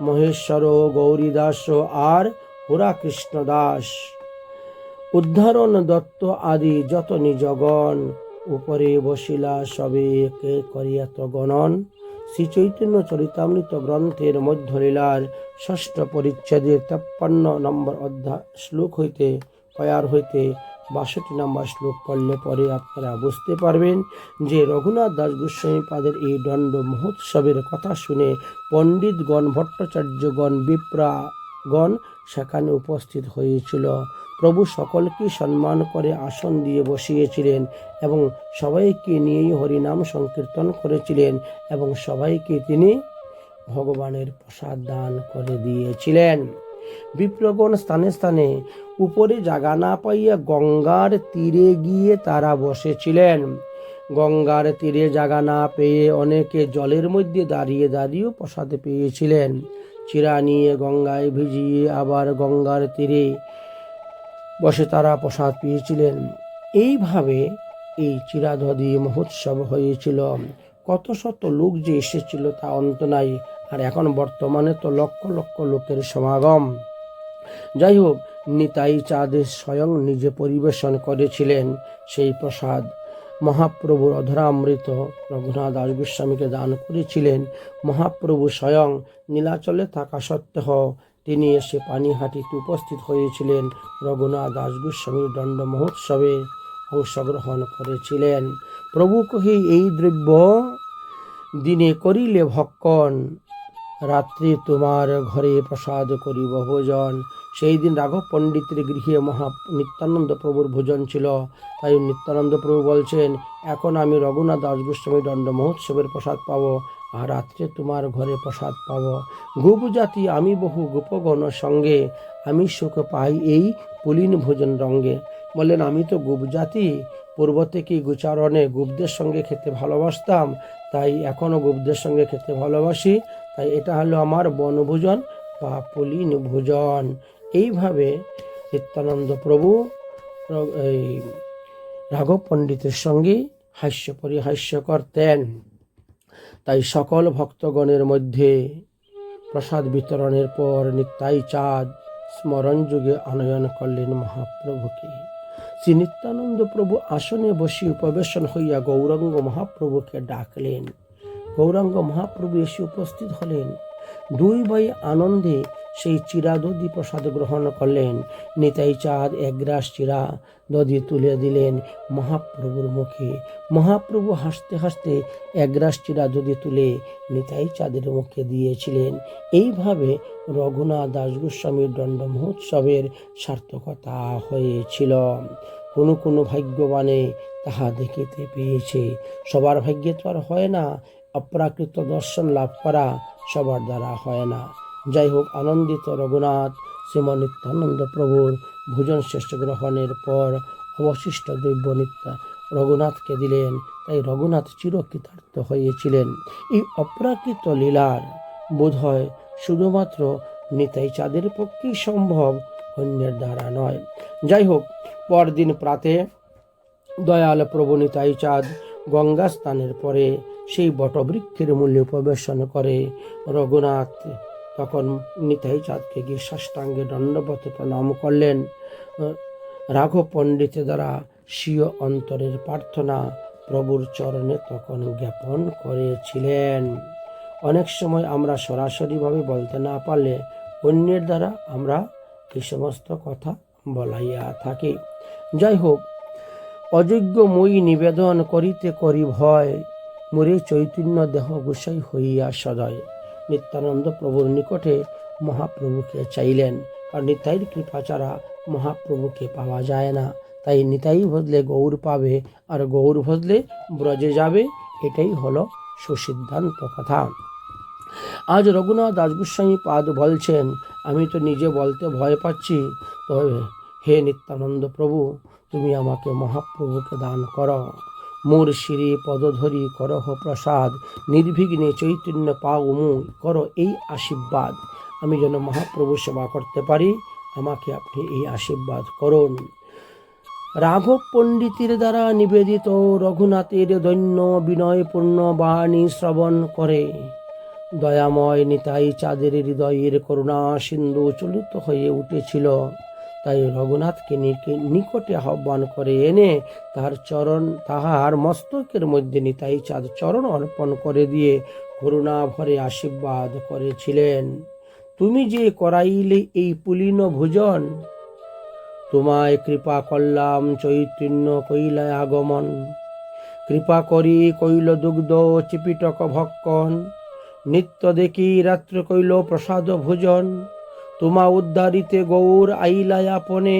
মহেশ্বর গৌরীদাস আর হুরা কৃষ্ণ দাস, উদ্ধারণ দত্ত আদি যত নিজগণ, উপরে বসিলা সবে কে করিয়াত গণন। শ্রী চৈতন্য চরিতামৃত গ্রন্থের মধ্যলীলার ষষ্ঠ পরিচ্ছেদের 53 নম্বর অধ্যায় শ্লোক হইতে কয়ার হইতে 62 নম্বর শ্লোক পড়লে পরে আপনারা বুঝতে পারবেন যে রঘুনাথ দাস গোস্বামী পাদের এই দণ্ড মহোৎসবের কথা শুনে পণ্ডিতগণ, ভট্টাচার্যগণ, বিপ্রাগণ সেখানে উপস্থিত হয়েছিল। প্রভু সকলকে সম্মান করে আসন দিয়ে বসিয়েছিলেন এবং সবাইকে নিয়েই হরিনাম সংকীর্তন করেছিলেন এবং সবাইকে তিনি ভগবানের প্রসাদ দান করে দিয়েছিলেন। বিপ্রগণ স্থানে স্থানে উপরে জায়গা না পাইয়া গঙ্গার তীরে গিয়ে তারা বসেছিলেন। গঙ্গার তীরে জায়গা না পেয়ে অনেকে জলের মধ্যে দাঁড়িয়ে দাঁড়িয়েও প্রসাদ পেয়েছিলেন। চিরা নিয়ে গঙ্গায় ভিজিয়ে আবার গঙ্গার তীরে বসে তারা প্রসাদ পেয়েছিলেন। এইভাবে এই চিরাধদি মহোৎসব হয়েছিল। কত শত লোক যে এসেছিল তা অন্ত নাই, আর এখন বর্তমানে তো লক্ষ লক্ষ লোকের সমাগম। যাই হোক, নিতাই চাঁদ স্বয়ং নিজে পরিবেশন করেছিলেন সেই প্রসাদ। মহাপ্রভুর অধরামৃত রঘুনাথ দাস গোস্বামীকে দান করেছিলেন। মহাপ্রভু স্বয়ং নীলাচলে থাকা সত্ত্বেও তিনি এসে পানিহাটিতে উপস্থিত হয়েছিলেন, রঘুনাথ দাস গোস্বামীর দণ্ড মহোৎসবে অংশগ্রহণ করেছিলেন। প্রভু কহি, এই দ্রব্য দিনে করিলে ভক্ষণ, রাত্রি তোমার ঘরে প্রসাদ করিব ভোজন। সেই দিন রাঘব পণ্ডিতের গৃহে নিত্যানন্দ প্রভুর ভোজন ছিল। তাই নিত্যানন্দ প্রভু বলছেন, এখন আমি রঘুনাথ দাস গোস্বামী দণ্ড মহোৎসবের প্রসাদ পাবো, আর রাত্রে তোমার ঘরে প্রসাদ পাবো। গোপ জাতি আমি বহু গোপগণ সঙ্গে, আমি সুখ পাই এই পুলিন ভোজন রঙ্গে। বললেন, আমি তো গোপ জাতি, পূর্ব থেকে গোচারণে গোপদের সঙ্গে খেতে ভালোবাসতাম, তাই এখনও গোপদের সঙ্গে খেতে ভালোবাসি। তাই এটা হলো আমার বনভোজন বা পুলিন ভোজন। এইভাবে নিত্যানন্দ প্রভু এই রাঘব পণ্ডিতের সঙ্গে হাস্য পরিহাস্য করতেন। তাই সকল ভক্তগণের মধ্যে প্রসাদ বিতরণের পর নিতাই চাঁদ স্মরণ যুগে আনয়ন করলেন মহাপ্রভুকে। শ্রী নিত্যানন্দ প্রভু আসনে বসে উপবেশন হইয়া গৌরাঙ্গ মহাপ্রভুকে ডাকলেন। গৌরাঙ্গ মহাপ্রভু এসে উপস্থিত হলেন। দুই ভাই আনন্দে সেই চিরা দধি প্রসাদ গ্রহণ করলেন। নিতাই চাঁদ এক গ্রাস চিরা দধি তুলে দিলেন মহাপ্রভুর মুখে। মহাপ্রভু হাসতে হাসতে এক গ্রাস চিরা দধি তুলে নিতাই চাঁদের মুখে দিয়েছিলেন। এইভাবে রঘুনাথ দাস গোস্বামীর দণ্ড মহোৎসবের সার্থকতা হয়েছিল। কোনো কোনো ভাগ্যবানে তাহা দেখিতে পেয়েছে। সবার ভাগ্যে তো আর হয় না, অপ্রাকৃত দর্শন লাভ করা সবার দ্বারা হয় না। যাই হোক, আনন্দিত রঘুনাথ শ্রীম নিত্যানন্দ প্রভুর ভোজন শেষ গ্রহণের পর অবশিষ্ট দ্রব্য রঘুনাথকে দিলেন। তাই রঘুনাথ চিরকৃতার্থ হয়েছিলেন। এই অপ্রাকৃত লীলার বোধ হয় শুধুমাত্র নিতাই চাঁদের পক্ষেই সম্ভব, অন্যের দ্বারা নয়। যাই হোক, পরদিন প্রাতে দয়াল প্রভু নিতাই চাঁদ গঙ্গা স্নানের পরে সেই বটবৃক্ষের মূলে উপবেশন করে। রঘুনাথ তখন নিতাই চাঁদকে গিয়ে সাষ্টাঙ্গে দণ্ডবত প্রণাম করলেন। রাঘব পণ্ডিতের দ্বারা স্বীয় অন্তরের প্রার্থনা প্রভুর চরণে তখন জ্ঞাপন করেছিলেন। অনেক সময় আমরা সরাসরিভাবে বলতে না পারলে অন্যের দ্বারা আমরা এই সমস্ত কথা বলাইয়া থাকে। যাই হোক, অযোগ্য মই নিবেদন করিতে করি ভয়, মোরে চৈতন্য দেহ গোসাই হইয়া সদয়। নিত্যানন্দ প্রভুর নিকটে মহাপ্রভুকে চাইলেন, কারণ নিতাইয়ের কৃপা ছাড়া মহাপ্রভুকে পাওয়া যায় না। তাই নিতাই ভজলে গৌর পাবে, আর গৌর ভজলে ব্রজে যাবে, এটাই হলো সুসিদ্ধান্ত কথা। আজ রঘুনাথ দাস গোস্বামী পাদ বলছেন, আমি তো নিজে বলতে ভয় পাচ্ছি, তবে হে নিত্যানন্দ প্রভু, তুমি আমাকে মহাপ্রভুকে দান করো। মোর শিরে পদধরি করহ প্রসাদ, নির্বিঘ্নে চৈতন্য পাও মুই, করো এই আশীর্বাদ। আমি যেন মহাপ্রভু সেবা করতে পারি, আমাকে আপনি এই আশীর্বাদ করুন। রাঘব পণ্ডিতের দ্বারা নিবেদিত রঘুনাথের দৈন্য বিনয়পূর্ণ বাণী শ্রবণ করে দয়াময় নিতাই চাঁদের হৃদয়ের করুণা সিন্ধু চলিত হয়ে উঠেছিল। তাই রঘুনাথকে নিকটে আহ্বান করে এনে তাহার মস্তকের মধ্যে নিতাই চাঁদ চরণ অর্পণ করে দিয়ে করুণা ভরে আশীর্বাদ করেছিলেন। তুমি যে করাইলে এই পুলিন ভোজন, তোমায় কৃপা করলাম চৈতন্য কইলায় আগমন। কৃপা করি কইল দুগ্ধ চিপিটক ভক্ষণ, নিত্য দেখি রাত্র কইল প্রসাদ ভোজন। তোমা উদ্ধারিতে গৌর আইলায় আপনে,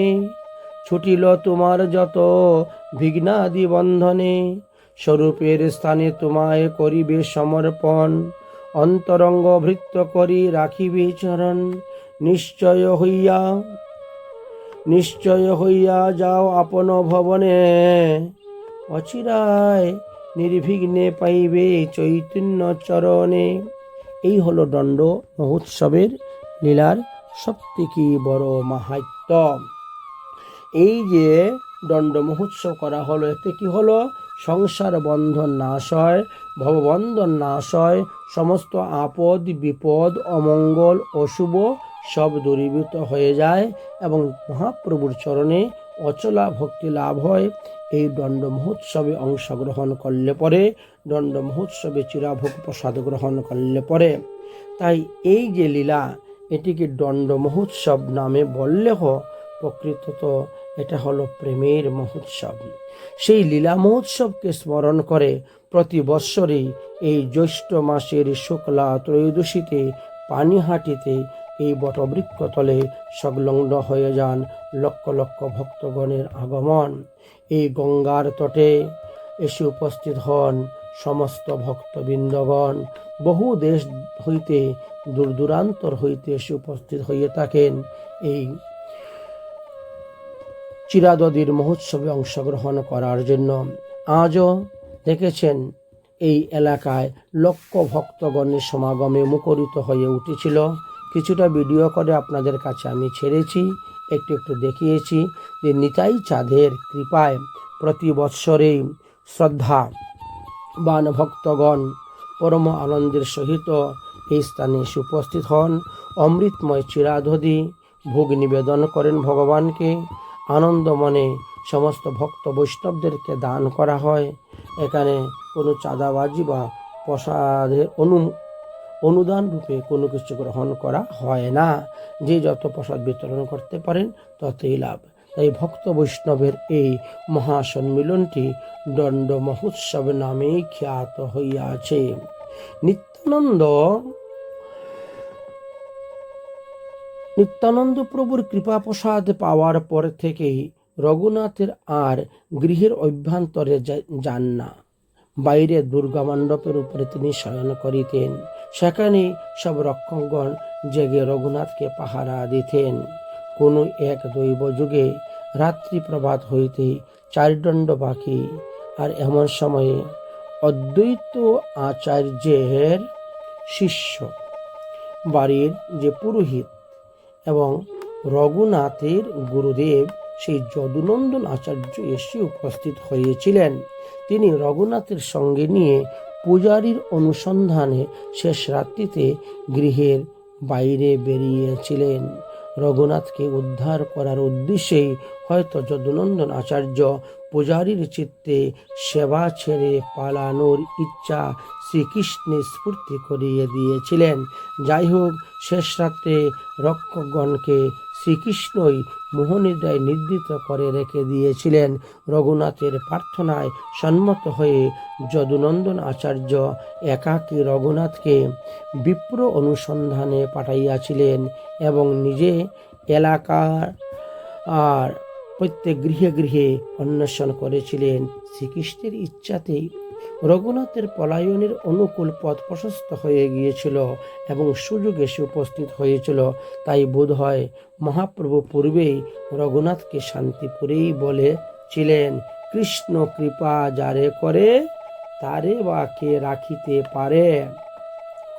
ছুটিল তোমার যত বিঘ্নাদি বন্ধনে। স্বরূপের স্থানে তোমায় করিবে সমর্পণ, অন্তরঙ্গ ভৃত্য করি রাখিবে চরণ। নিশ্চয় হইয়া যাও আপন ভবনে, অচিরায় নির্বিঘ্নে পাইবে চৈতন্য চরণে। এই হলো দণ্ড মহোৎসবের লীলার সবথেকে বড় মাহাত্ম্য। এই যে দণ্ড মহোৎসব করা হলো, এতে কি হলো? সংসার বন্ধন নাশ হয়, ভববন্ধন নাশ হয়, সমস্ত আপদ বিপদ অমঙ্গল অশুভ সব দূরীভূত হয়ে যায় এবং মহাপ্রভুর চরণে অচলা ভক্তি লাভ হয়। এই দণ্ড মহোৎসবে অংশগ্রহণ করলে পরে, দণ্ড মহোৎসবে চিরাভোগ প্রসাদ গ্রহণ করলে পরে, তাই এই যে লীলা, এটিকে দণ্ড মহোৎসব নামে বললেও প্রকৃতত এটা হলো প্রেমের মহোৎসব। সেই লীলা মহোৎসবকে স্মরণ করে প্রতি বৎসরেই এই জ্যৈষ্ঠ মাসের শুক্লা ত্রয়োদশীতে পানিহাটিতে এই বটবৃক্ষতলে সংলগ্ন হয়ে যান লক্ষ লক্ষ ভক্তগণের আগমন। এই গঙ্গার তটে এসে উপস্থিত হন সমস্ত ভক্তবৃন্দগণ। বহু দেশ হইতে দূর দূরান্তর হইতে এসে উপস্থিত হয়ে থাকেন এই চিরাদদির মহোৎসবে অংশগ্রহণ করার জন্য। আজও দেখেছেন এই এলাকায় লক্ষ ভক্তগণের সমাগমে মুখরিত হয়ে উঠেছিল। কিছুটা ভিডিও করে আপনাদের কাছে আমি ছেড়েছি, একটু দেখিয়েছি যে নিতাই চাঁদের কৃপায় প্রতি বৎসরেই শ্রদ্ধাবান ভক্তগণ পরম আনন্দের সহিত এই স্থানে এসে উপস্থিত হন। অমৃতময় চিরাদধি ভোগ নিবেদন করেন ভগবানকে। আনন্দ মনে সমস্ত ভক্ত বৈষ্ণবদেরকে দান করা হয়। এখানে কোনো চাঁদাবাজি বা প্রসাদের অনুদান রূপে কোনো কিছু গ্রহণ করা হয় না। যে যত প্রসাদ বিতরণ করতে পারেন ততই লাভ। তাই ভক্ত বৈষ্ণবের এই মহাসম্মিলনটি দণ্ড মহোৎসব নামেই খ্যাত হইয়াছে। নিত্যানন্দ প্রভুর কৃপা প্রসাদ পাওয়ার পর থেকেই রঘুনাথের আর গৃহের অভ্যন্তরে যান না। বাইরে দুর্গা মণ্ডপের উপরে তিনি শয়ন করিতেন। সেখানে সব রক্ষকগণ জেগে রঘুনাথকে পাহারা দিতেন। কোনো এক দৈব যুগে রাত্রি প্রভাত হইতে চারদণ্ড বাকি, আর এমন সময়ে অদ্বৈত আচার্যের শিষ্য বাড়ির যে পুরোহিত এবং রঘুনাথের গুরুদেব সেই যদুনন্দন আচার্য এসে উপস্থিত হয়েছিলেন। তিনি রঘুনাথের সঙ্গে নিয়ে পূজারীর অনুসন্ধানে শেষ রাত্রিতে গৃহের বাইরে বেরিয়েছিলেন। রঘুনাথকে উদ্ধার করার উদ্দেশ্যেই হয়তো যদুনন্দন আচার্য পূজারীর চিত্তে সেবা ছেড়ে পালানোর ইচ্ছা শ্রীকৃষ্ণের স্ফূর্তি করিয়ে দিয়েছিলেন। যাই হোক, শেষ রাত্রে রক্ষকগণকে শ্রীকৃষ্ণই মোহনিদ্রায় নির্দিত করে রেখে দিয়েছিলেন। রঘুনাথের প্রার্থনায় সম্মত হয়ে যদুনন্দন আচার্য একাকী রঘুনাথকে বিপ্র অনুসন্ধানে পাঠাইয়াছিলেন এবং নিজে এলাকার আর প্রত্যেক গৃহে গৃহে অন্বেষণ করেছিলেন। শ্রীকৃষ্ণের ইচ্ছাতেই রঘুনাথের পলায়নের অনুকূল পথ প্রশস্ত হয়ে গিয়েছিল এবং সুযোগ এসে উপস্থিত হয়েছিল। তাই বোধ হয় মহাপ্রভু পূর্বেই রঘুনাথকে শান্তিপুরেই বলেছিলেন, কৃষ্ণ কৃপা যারে করে তারে বা কে রাখিতে পারে।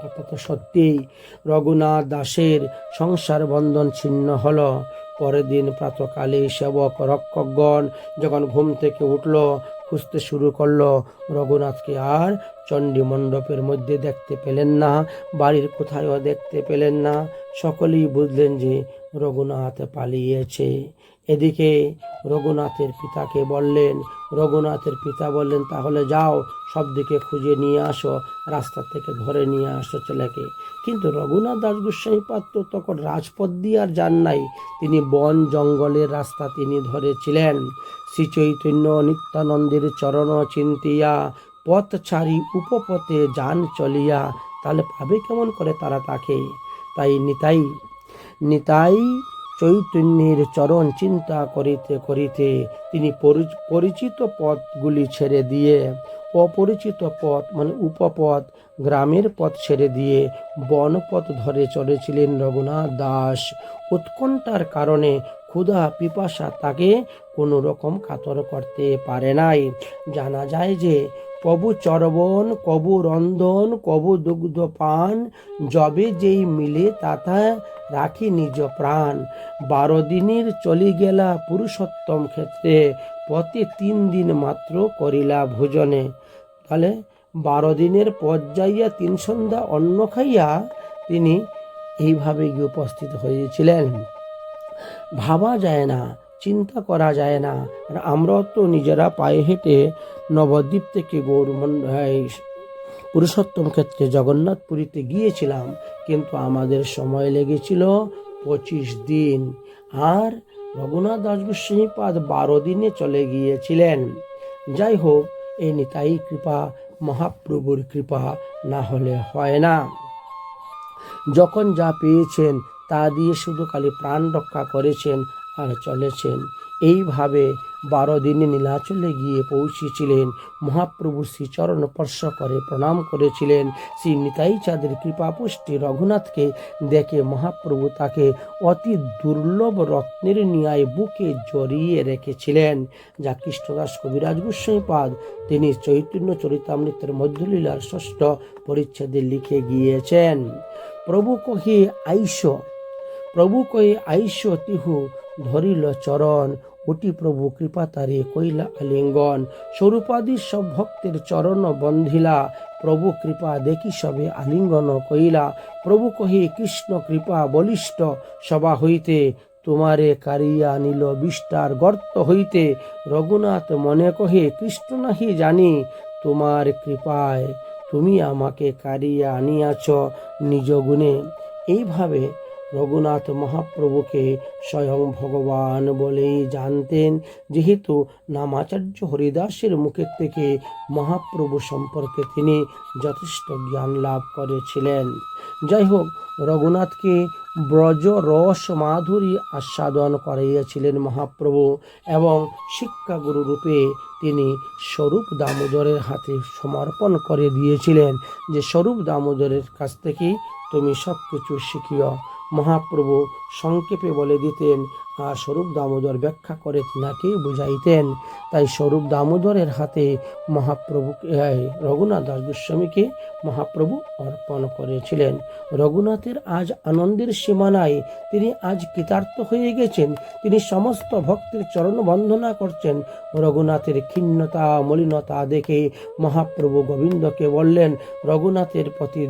কথা তো সত্যিই। রঘুনাথ দাসের সংসার বন্ধন ছিন্ন হল। পরের দিন প্রাতকালে সেবক রক্ষকগণ যখন ঘুম থেকে উঠল, খুঁজতে শুরু করলো, রঘুনাথকে আর চণ্ডী মণ্ডপের মধ্যে দেখতে পেলেন না, বাড়ির কোথায়ও দেখতে পেলেন না। সকলেই বুঝলেন যে রঘুনাথ পালিয়েছে। এদিকে রঘুনাথের পিতাকে বললেন, রঘুনাথের পিতা বললেন, তাহলে যাও সব দিকে খুঁজে নিয়ে আসো, রাস্তা থেকে ধরে নিয়ে আসো ছেলেকে। কিন্তু রঘুনাথ দাস গোস্বামী পাত্র তখন রাজপথ দিয়ে আর যান নাই, তিনি বন জঙ্গলের রাস্তা তিনি ধরেছিলেন। শ্রী চৈতন্য নিত্যানন্দের চরণ চিন্তিয়া পথ ছাড়ি উপপথে যান চলিয়া, তাহলে পাবে কেমন করে তারা তাকে? তাই নিতাই চৈতন্যের চরণ চিন্তা করিতে করিতে তিনি পরিচিত পথগুলি ছেড়ে দিয়ে অপরিচিত পথ মানে উপপথ, গ্রামের পথ ছেড়ে দিয়ে বনপথ ধরে চলেছিলেন রঘুনাথ দাস। উৎকণ্ঠার কারণে ক্ষুধা পিপাসা তাকে কোনো রকম কাতর করতে পারে নাই। জানা যায় যে কবু চরবন, কবু রন্ধন, কবু দুগ্ধ পান, যবে যেই মিলে তাতা রাখি নিজ প্রাণ। 12 দিনের চলি গেলা পুরুষোত্তম ক্ষেত্রে, পথে 3 দিন মাত্র করিলা ভোজনে। তাহলে 12 দিনের পথ যাইয়া 3 সন্ধ্যা অন্ন খাইয়া তিনি এইভাবে গিয়ে উপস্থিত হয়েছিলেন। ভাবা যায় না, চিন্তা করা যায় না। আর আমরাও তো নিজেরা পায়ে হেঁটে নবদ্বীপ থেকে পুরুষোত্তম ক্ষেত্রে জগন্নাথপুরীতে গিয়েছিলাম, কিন্তু আমাদের সময় লেগেছিল 25 দিন। আর রঘুনাথ দাস গোস্বামী পাদ 12 দিনে চলে গিয়েছিলেন। যাই হোক, এই নিতাই কৃপা, মহাপ্রভুর কৃপা না হলে হয় না। যখন যা পেয়েছেন তা দিয়ে শুধু খালি প্রাণ রক্ষা করেছেন আর চলেছেন। এইভাবে 12 দিনে নীলাচলে গিয়ে পৌঁছেছিলেন। মহাপ্রভুর শ্রীচরণ স্পর্শ করে প্রণাম করেছিলেন। শ্রী নিতাই চাঁদের কৃপা পুষ্টি রঘুনাথকে দেখে মহাপ্রভু তাকে অতি দুর্লভ রত্নের ন্যায় বুকে জড়িয়ে রেখেছিলেন, যা কৃষ্ণদাস কবিরাজ গোস্বামী পাদ তিনি চৈতন্য চরিতামৃতের মধ্যলীলার 6ষ্ঠ পরিচ্ছেদে লিখে গিয়েছেন। প্রভু কহে আইস তিহু ধরিল চরণ, ওটি প্রভু কৃপা তারে কইলা আলিঙ্গন। স্বরূপাদি সব ভক্তের চরণ বন্ধিলা, প্রভু কৃপা দেখি সবে আলিঙ্গন কইলা। প্রভু কহে কৃষ্ণ কৃপা বলিষ্ঠ সভা হইতে, তোমারে কারিয়া নিল বিষ্টার গর্ত হইতে। রঘুনাথ মনে কহে কৃষ্ণ নাহি জানি, তোমার কৃপায় তুমি আমাকে কারিয়া আনিয়াছ নিজ গুণে। এইভাবে রঘুনাথ মহাপ্রভুকে স্বয়ং ভগবান বলেই জানতেন, যেহেতু নামাচার্য হরিদাসের মুখের থেকে মহাপ্রভু সম্পর্কে তিনি যথেষ্ট জ্ঞান লাভ করেছিলেন। যাই হোক, রঘুনাথকে ব্রজ রস মাধুরী আস্বাদন করাইয়াছিলেন মহাপ্রভু এবং শিক্ষাগুরু রূপে তিনি স্বরূপ দামোদরের হাতে সমর্পণ করে দিয়েছিলেন, যে স্বরূপ দামোদরের কাছ থেকেই তুমি সব কিছু শিখিও। মহাপ্রভু সংক্ষেপে বলে দিতেন, আর স্বরূপ দামোদর ব্যাখ্যা করে তিনাকেই বুঝাইতেন। তাই স্বরূপ দামোদরের হাতে মহাপ্রভু রঘুনাথ দাস গোস্বামীকে মহাপ্রভু অর্পণ করেছিলেন। রঘুনাথের আজ আনন্দের সীমা নাই। তিনি আজ কৃতার্থ হয়ে গেছেন। তিনি সমস্ত ভক্তের চরণ বন্দনা করছেন। রঘুনাথের ক্ষীণতা মলিনতা দেখে মহাপ্রভু গোবিন্দকে বললেন, রঘুনাথের প্রতি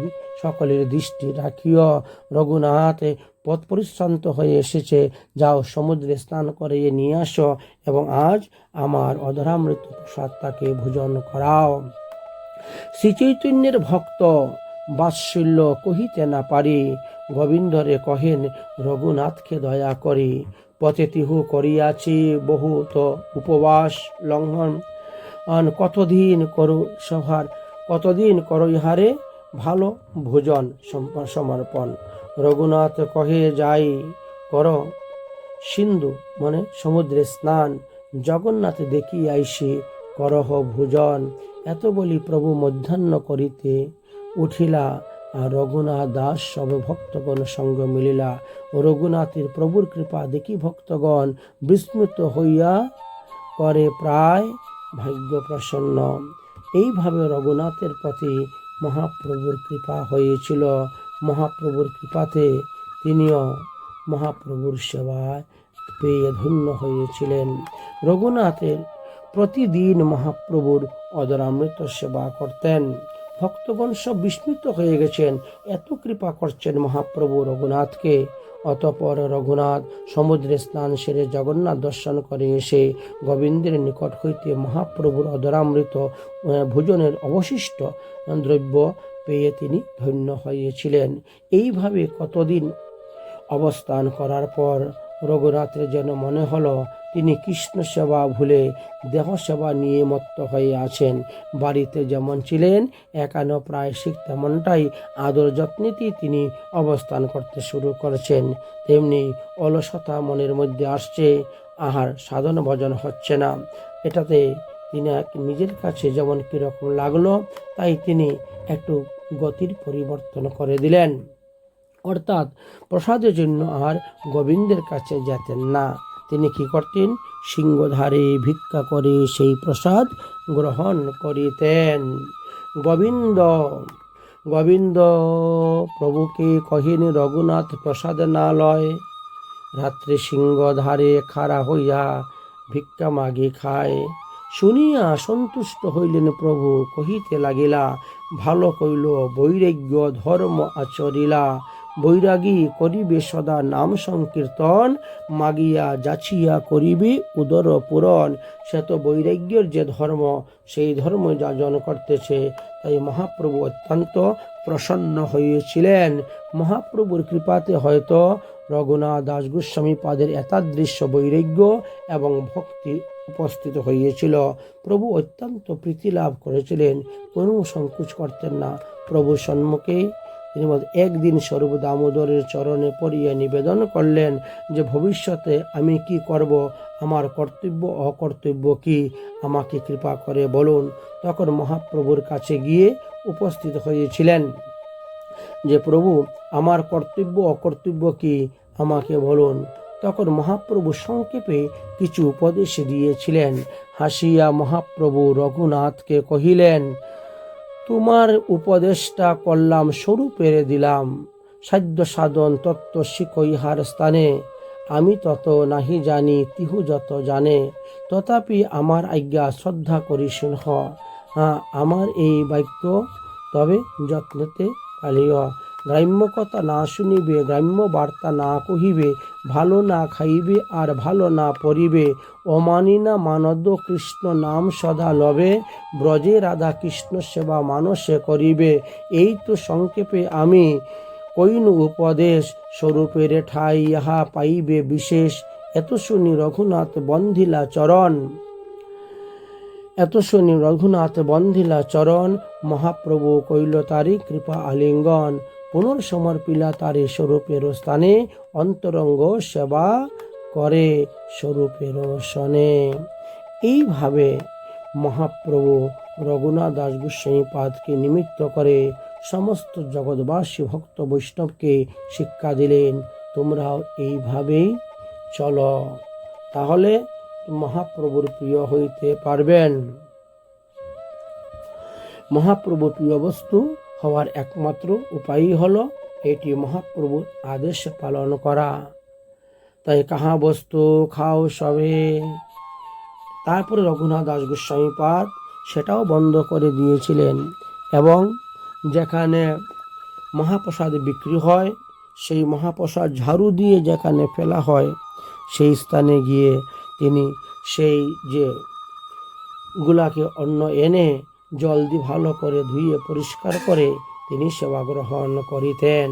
সকলের দৃষ্টি রাখিও। রঘুনাথ পথ পরিশ্রান্ত হয়ে এসেছে, যাও সমুদ্রে স্নান করিয়ে নিয়ে আসো এবং আজ আমার অধরামৃত প্রসাদ তাকে ভোজন করাও। শ্রী চৈতন্যের ভক্ত বাৎসল্য কহিতে না পারি, গোবিন্দরে কহেন, রঘুনাথকে দয়া করে পথে তিহু করিয়াছি বহুত উপবাস লঙ্ঘন, কতদিন করো ইহারে ভালো ভোজন সমর্পণ। রঘুনাথ কহে, যাই কর সিন্ধু মানে সমুদ্রে স্নান, জগন্নাথ দেখি আইসি করহ ভোজন। এত বলি প্রভু মধ্যাহ্ন করিতে উঠিলা, আর রঘুনাথ দাস সব ভক্তগণ সঙ্গ মিলিলা। রঘুনাথের প্রভুর কৃপা দেখি ভক্তগণ বিস্মিত হইয়া করে প্রায় ভাগ্য প্রসন্ন। এইভাবে রঘুনাথের প্রতি মহাপ্রভুর কৃপা হয়েছিল। মহাপ্রভুর কৃপাতে তিনিও মহাপ্রভুর সেবায় পেয়ে ধন্য হয়েছিলেন। রঘুনাথের প্রতিদিন মহাপ্রভুর অদরামৃত সেবা করতেন। ভক্তগণ সব বিস্মিত হয়ে গেছেন, এত কৃপা করছেন মহাপ্রভু রঘুনাথকে। অতঃপর রঘুনাথ সমুদ্রে স্নান সেরে জগন্নাথ দর্শন করে এসে গোবিন্দের নিকট হইতে মহাপ্রভুর অদরামৃত ভোজনের অবশিষ্ট দ্রব্য পেয়ে তিনি ধন্য হয়েছিলেন। এইভাবে কতদিন অবস্থান করার পর রঘুনাথের যেন মনে হলো তিনি কৃষ্ণ সেবা ভুলে দেহ সেবা নিয়ে মত্ত হয়ে আছেন। বাড়িতে যেমন ছিলেন একানো প্রায় ঠিক তেমনটাই আদর যত্নেতেই তিনি অবস্থান করতে শুরু করেছেন। তেমনি অলসতা মনের মধ্যে আসছে, আহার সাধন ভজন হচ্ছে না। এটাতে তিনি নিজের কাছে যেমন কীরকম লাগলো, তাই তিনি একটু গতির পরিবর্তন করে দিলেন। অর্থাৎ প্রসাদের জন্য আর গোবিন্দের কাছে যেতেন না। তিনি কি করতেন? সিংহধারে ভিক্ষা করে সেই প্রসাদ গ্রহণ করিতেন। গোবিন্দ প্রভুকে কহিন, রঘুনাথ প্রসাদ না লয়, রাত্রে সিংহধারে খাড়া হইয়া ভিক্ষা মাগি খায়। শুনিয়া সন্তুষ্ট হইলেন প্রভু, কহিতে লাগিলা, ভালো কইল বৈরাগ্য ধর্ম আচরিলা। বৈরাগী করিবে সদা নাম সংকীর্তন, মাগিয়া যাচিয়া করিবে উদর পূরণ। সে তো বৈরাগ্যের যে ধর্ম, সেই ধর্ম যাজন করতেছে। তাই মহাপ্রভু অত্যন্ত প্রসন্ন হয়েছিলেন। মহাপ্রভুর কৃপাতে হয়তো রঘুনাথ দাস গোস্বামী পাদের এতাদৃশ্য বৈরাগ্য এবং ভক্তি উপস্থিত হয়েছিল। প্রভু অত্যন্ত প্রীতি লাভ করেছিলেন, কোনো সংকোচ করতেন না। প্রভু সম্মুখে তিনি একদিন স্বরূপ দামোদরের চরণে পড়িয়া নিবেদন করলেন যে ভবিষ্যতে আমি কি করব, আমার কর্তব্য অকর্তব্য কি, আমাকে কৃপা করে বলুন। তখন মহাপ্রভুর কাছে গিয়ে উপস্থিত হয়েছিলেন যে প্রভু, আমার কর্তব্য অকর্তব্য কি, আমাকে বলুন। তখন মহাপ্রভু সংক্ষেপে কিছু উপদেশ দিয়েছিলেন। হাসিয়া মহাপ্রভু রঘুনাথকে কহিলেন, তোমার উপদেশটা করলাম স্বরূপের দিলাম, সাধ্য সাধন তত্ত্ব শিখ ইহার স্থানে। আমি তত নাহি জানি, তিহু যত জানে, তথাপি আমার আজ্ঞা শ্রদ্ধা করি সিংহ। আমার এই বাক্য তবে যত্নেতে পালিও। গ্রাম্য কথা না শুনিবে, গ্রাম্য বার্তা না কহিবে, ভালো না খাইবে আর ভালো না পড়িবে, অমানি না মানদ কৃষ্ণ নাম সদা লবে, ব্রজে রাধা কৃষ্ণ সেবা মানসে করিবে। এই তো সংক্ষেপে আমি কইন উপদেশ, স্বরূপের ঠাই ইহা পাইবে বিশেষ। এত শুনি রঘুনাথ বন্ধিলা চরণ, মহাপ্রভু কইল তারি কৃপা আলিঙ্গন। পুনর্সমর্পিলা তারে স্বরূপের স্থানে, অন্তরঙ্গ সেবা করে স্বরূপের সনে। এইভাবে মহাপ্রভু রঘুনাথ দাস গোস্বামী পাদকে নিমিত্ত করে সমস্ত জগৎবাসী ভক্ত বৈষ্ণবকে শিক্ষা দিলেন, তোমরাও এইভাবেই চলো, তাহলে মহাপ্রভুর প্রিয় হইতে পারবেন। মহাপ্রভুর প্রিয় বস্তু হওয়ার একমাত্র উপায়ই হলো এটি মহাপ্রভুর আদেশ পালন করা। তাই কাহা বস্তু খাও সবে। তারপরে রঘুনাথ দাস গোস্বামী পাদ সেটাও বন্ধ করে দিয়েছিলেন এবং যেখানে মহাপ্রসাদ বিক্রি হয় সেই মহাপ্রসাদ ঝাড়ু দিয়ে যেখানে ফেলা হয় সেই স্থানে গিয়ে তিনি সেই যে গুলাকে অন্ন এনে জল দিয়ে ভালো করে ধুয়ে পরিষ্কার করে তিনি সেবা গ্রহণ করিতেন।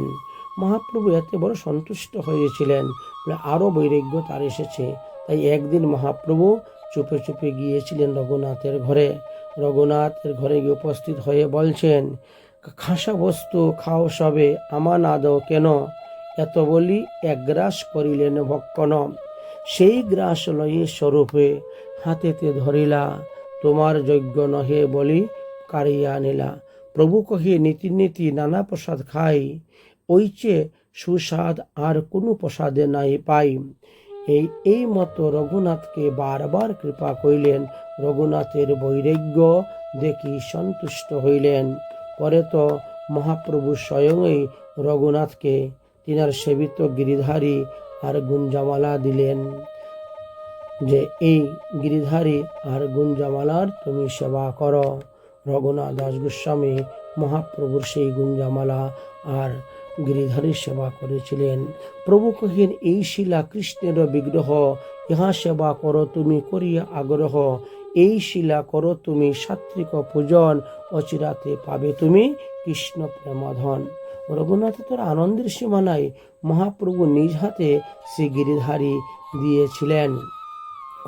মহাপ্রভু এতে বড় সন্তুষ্ট হয়েছিলেন, আরও বৈরাগ্য তার এসেছে। তাই একদিন মহাপ্রভু চুপে চুপে গিয়েছিলেন রঘুনাথের ঘরে। রঘুনাথের ঘরে গিয়ে উপস্থিত হয়ে বলছেন, খাসা বস্তু খাও সবে, আমা না দাও কেন? এত বলি এক গ্রাস করিলেন ভক্ষণ। সেই গ্রাস লয়ে স্বরূপে হাতেতে ধরিলা, তোমার যজ্ঞ নহে বলি কাড়িয়া নিলা। প্রভু কহে, নীতি নীতি নানা প্রসাদ খাই, ওই চেয়ে সুস্বাদ আর কোনো প্রসাদে নাই পাই। এই মতো রঘুনাথকে বারবার কৃপা করিলেন। রঘুনাথের বৈরাগ্য দেখি সন্তুষ্ট হইলেন। পরে তো মহাপ্রভু স্বয়ংই রঘুনাথকে তিনার সেবিত গিরিধারী আর গুঞ্জামালা দিলেন, যে এই গিরিধারী আর গুঞ্জামালার তুমি সেবা করো। রঘুনাথ দাস গোস্বামী মহাপ্রভুর সেই গুঞ্জামালা আর গিরিধারীর সেবা করেছিলেন। প্রভু কহিন, এই শিলা কৃষ্ণের বিগ্রহ, ইহা সেবা করো তুমি করিয়া আগ্রহ। এই শিলা করো তুমি সাত্বিক পূজন, অচিরাতে পাবে তুমি কৃষ্ণ প্রেমাধন। রঘুনাথে তোর আনন্দের সীমা নাই। মহাপ্রভু নিজ হাতে শ্রী গিরিধারী দিয়েছিলেন।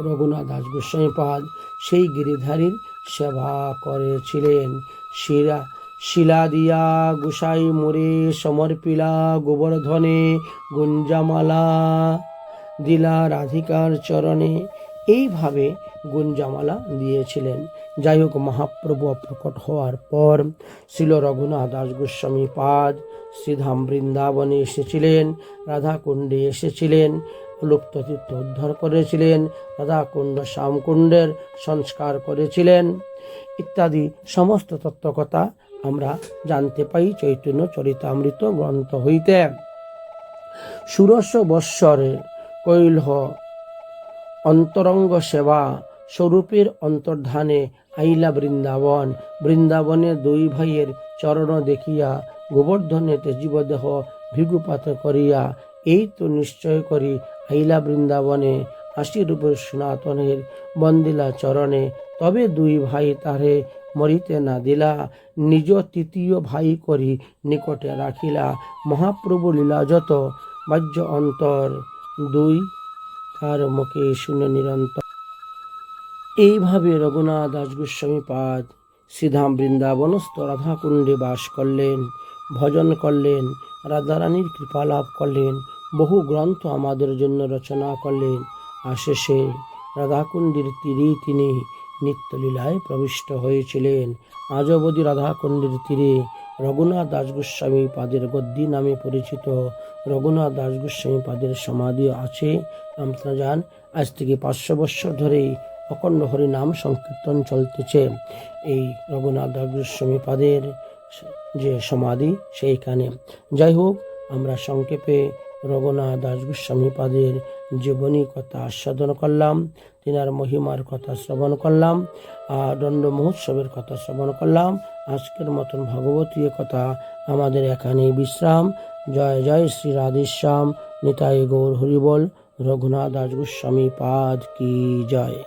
রঘুনাথ দাস গোস্বামী পাদ সেই গিরিধারীর সেবা করেছিলেন। শিলা দিয়া গোসাই মোরে সমর্পিলা, গোবর্ধনে গুঞ্জামালা দিলা রাধিকার চরণে। এইভাবে গুঞ্জামালা দিয়েছিলেন। যাই হোক, মহাপ্রভু প্রকট হওয়ার পর শ্রীল রঘুনাথ দাস গোস্বামী পাদ শ্রীধাম বৃন্দাবনে এসেছিলেন, রাধাকুণ্ডে এসেছিলেন, লুপ্ত তীর্থ উদ্ধার করেছিলেন, রাধাকুণ্ড শ্যামকুণ্ডের সংস্কার করেছিলেন ইত্যাদি সমস্ত তত্ত্বকথা আমরা জানতে পাই চৈতন্য চরিতামৃত গ্রন্থ হইতে। ষোড়শ বৎসরে কৈলহ অন্তরঙ্গ সেবা স্বরূপের অন্তর্ধানে আইলা বৃন্দাবন। বৃন্দাবনে দুই ভাইয়ের চরণ দেখিয়া গোবর্ধনেতে জীবদেহ ভিগুপাত করিয়া এই তো নিশ্চয় করি আইলা বৃন্দাবনে, আশিরূপে সনাতনের বন্দিলা চরণে। তবে দুই ভাই তারে মরিতে না দিলা, নিজ তৃতীয় ভাই করি নিকটে রাখিলা। মহাপ্রভু লীলা যত বাহ্য অন্তর, দুই তার মুখে শুনে নিরন্তর। এইভাবে রঘুনাথ দাস গোস্বামী পাদ শ্রীধাম বৃন্দাবনস্থ রাধাকুণ্ডে বাস করলেন, ভজন করলেন, রাধারানীর কৃপা লাভ করলেন, বহু গ্রন্থ আমাদের জন্য রচনা করলেন। আর শেষে রাধাকুণ্ডের তীরেই তিনি নিত্যলীলায় প্রবিষ্ট হয়েছিলেন। আজ অবধি রাধাকুণ্ডের তীরে রঘুনাথ দাস গোস্বামী পাদের গদ্দী নামে পরিচিত রঘুনাথ দাস গোস্বামী পাদের সমাধি আছে। আপনারা যান, আজ থেকে 500 বৎসর ধরেই অখণ্ড হরি নাম সংকীর্তন চলতেছে। এই রঘুনাথ দাস গোস্বামী পাদের যে সমাধি সেইখানে। যাই হোক, আমরা সংক্ষেপে রঘুনাথ দাস গোস্বামী পাদের জীবনী কথা আস্বাদন করলাম, তিনার মহিমার কথা শ্রবণ করলাম, আর দণ্ড মহোৎসবের কথা শ্রবণ করলাম। আজকের মতন ভাগবতীয় কথা আমাদের এখানেই বিশ্রাম। জয় জয় শ্রী রাধেশ্যাম, নিতাই গৌর হরিবল। রঘুনাথ দাস গোস্বামী পাদ কি জয়।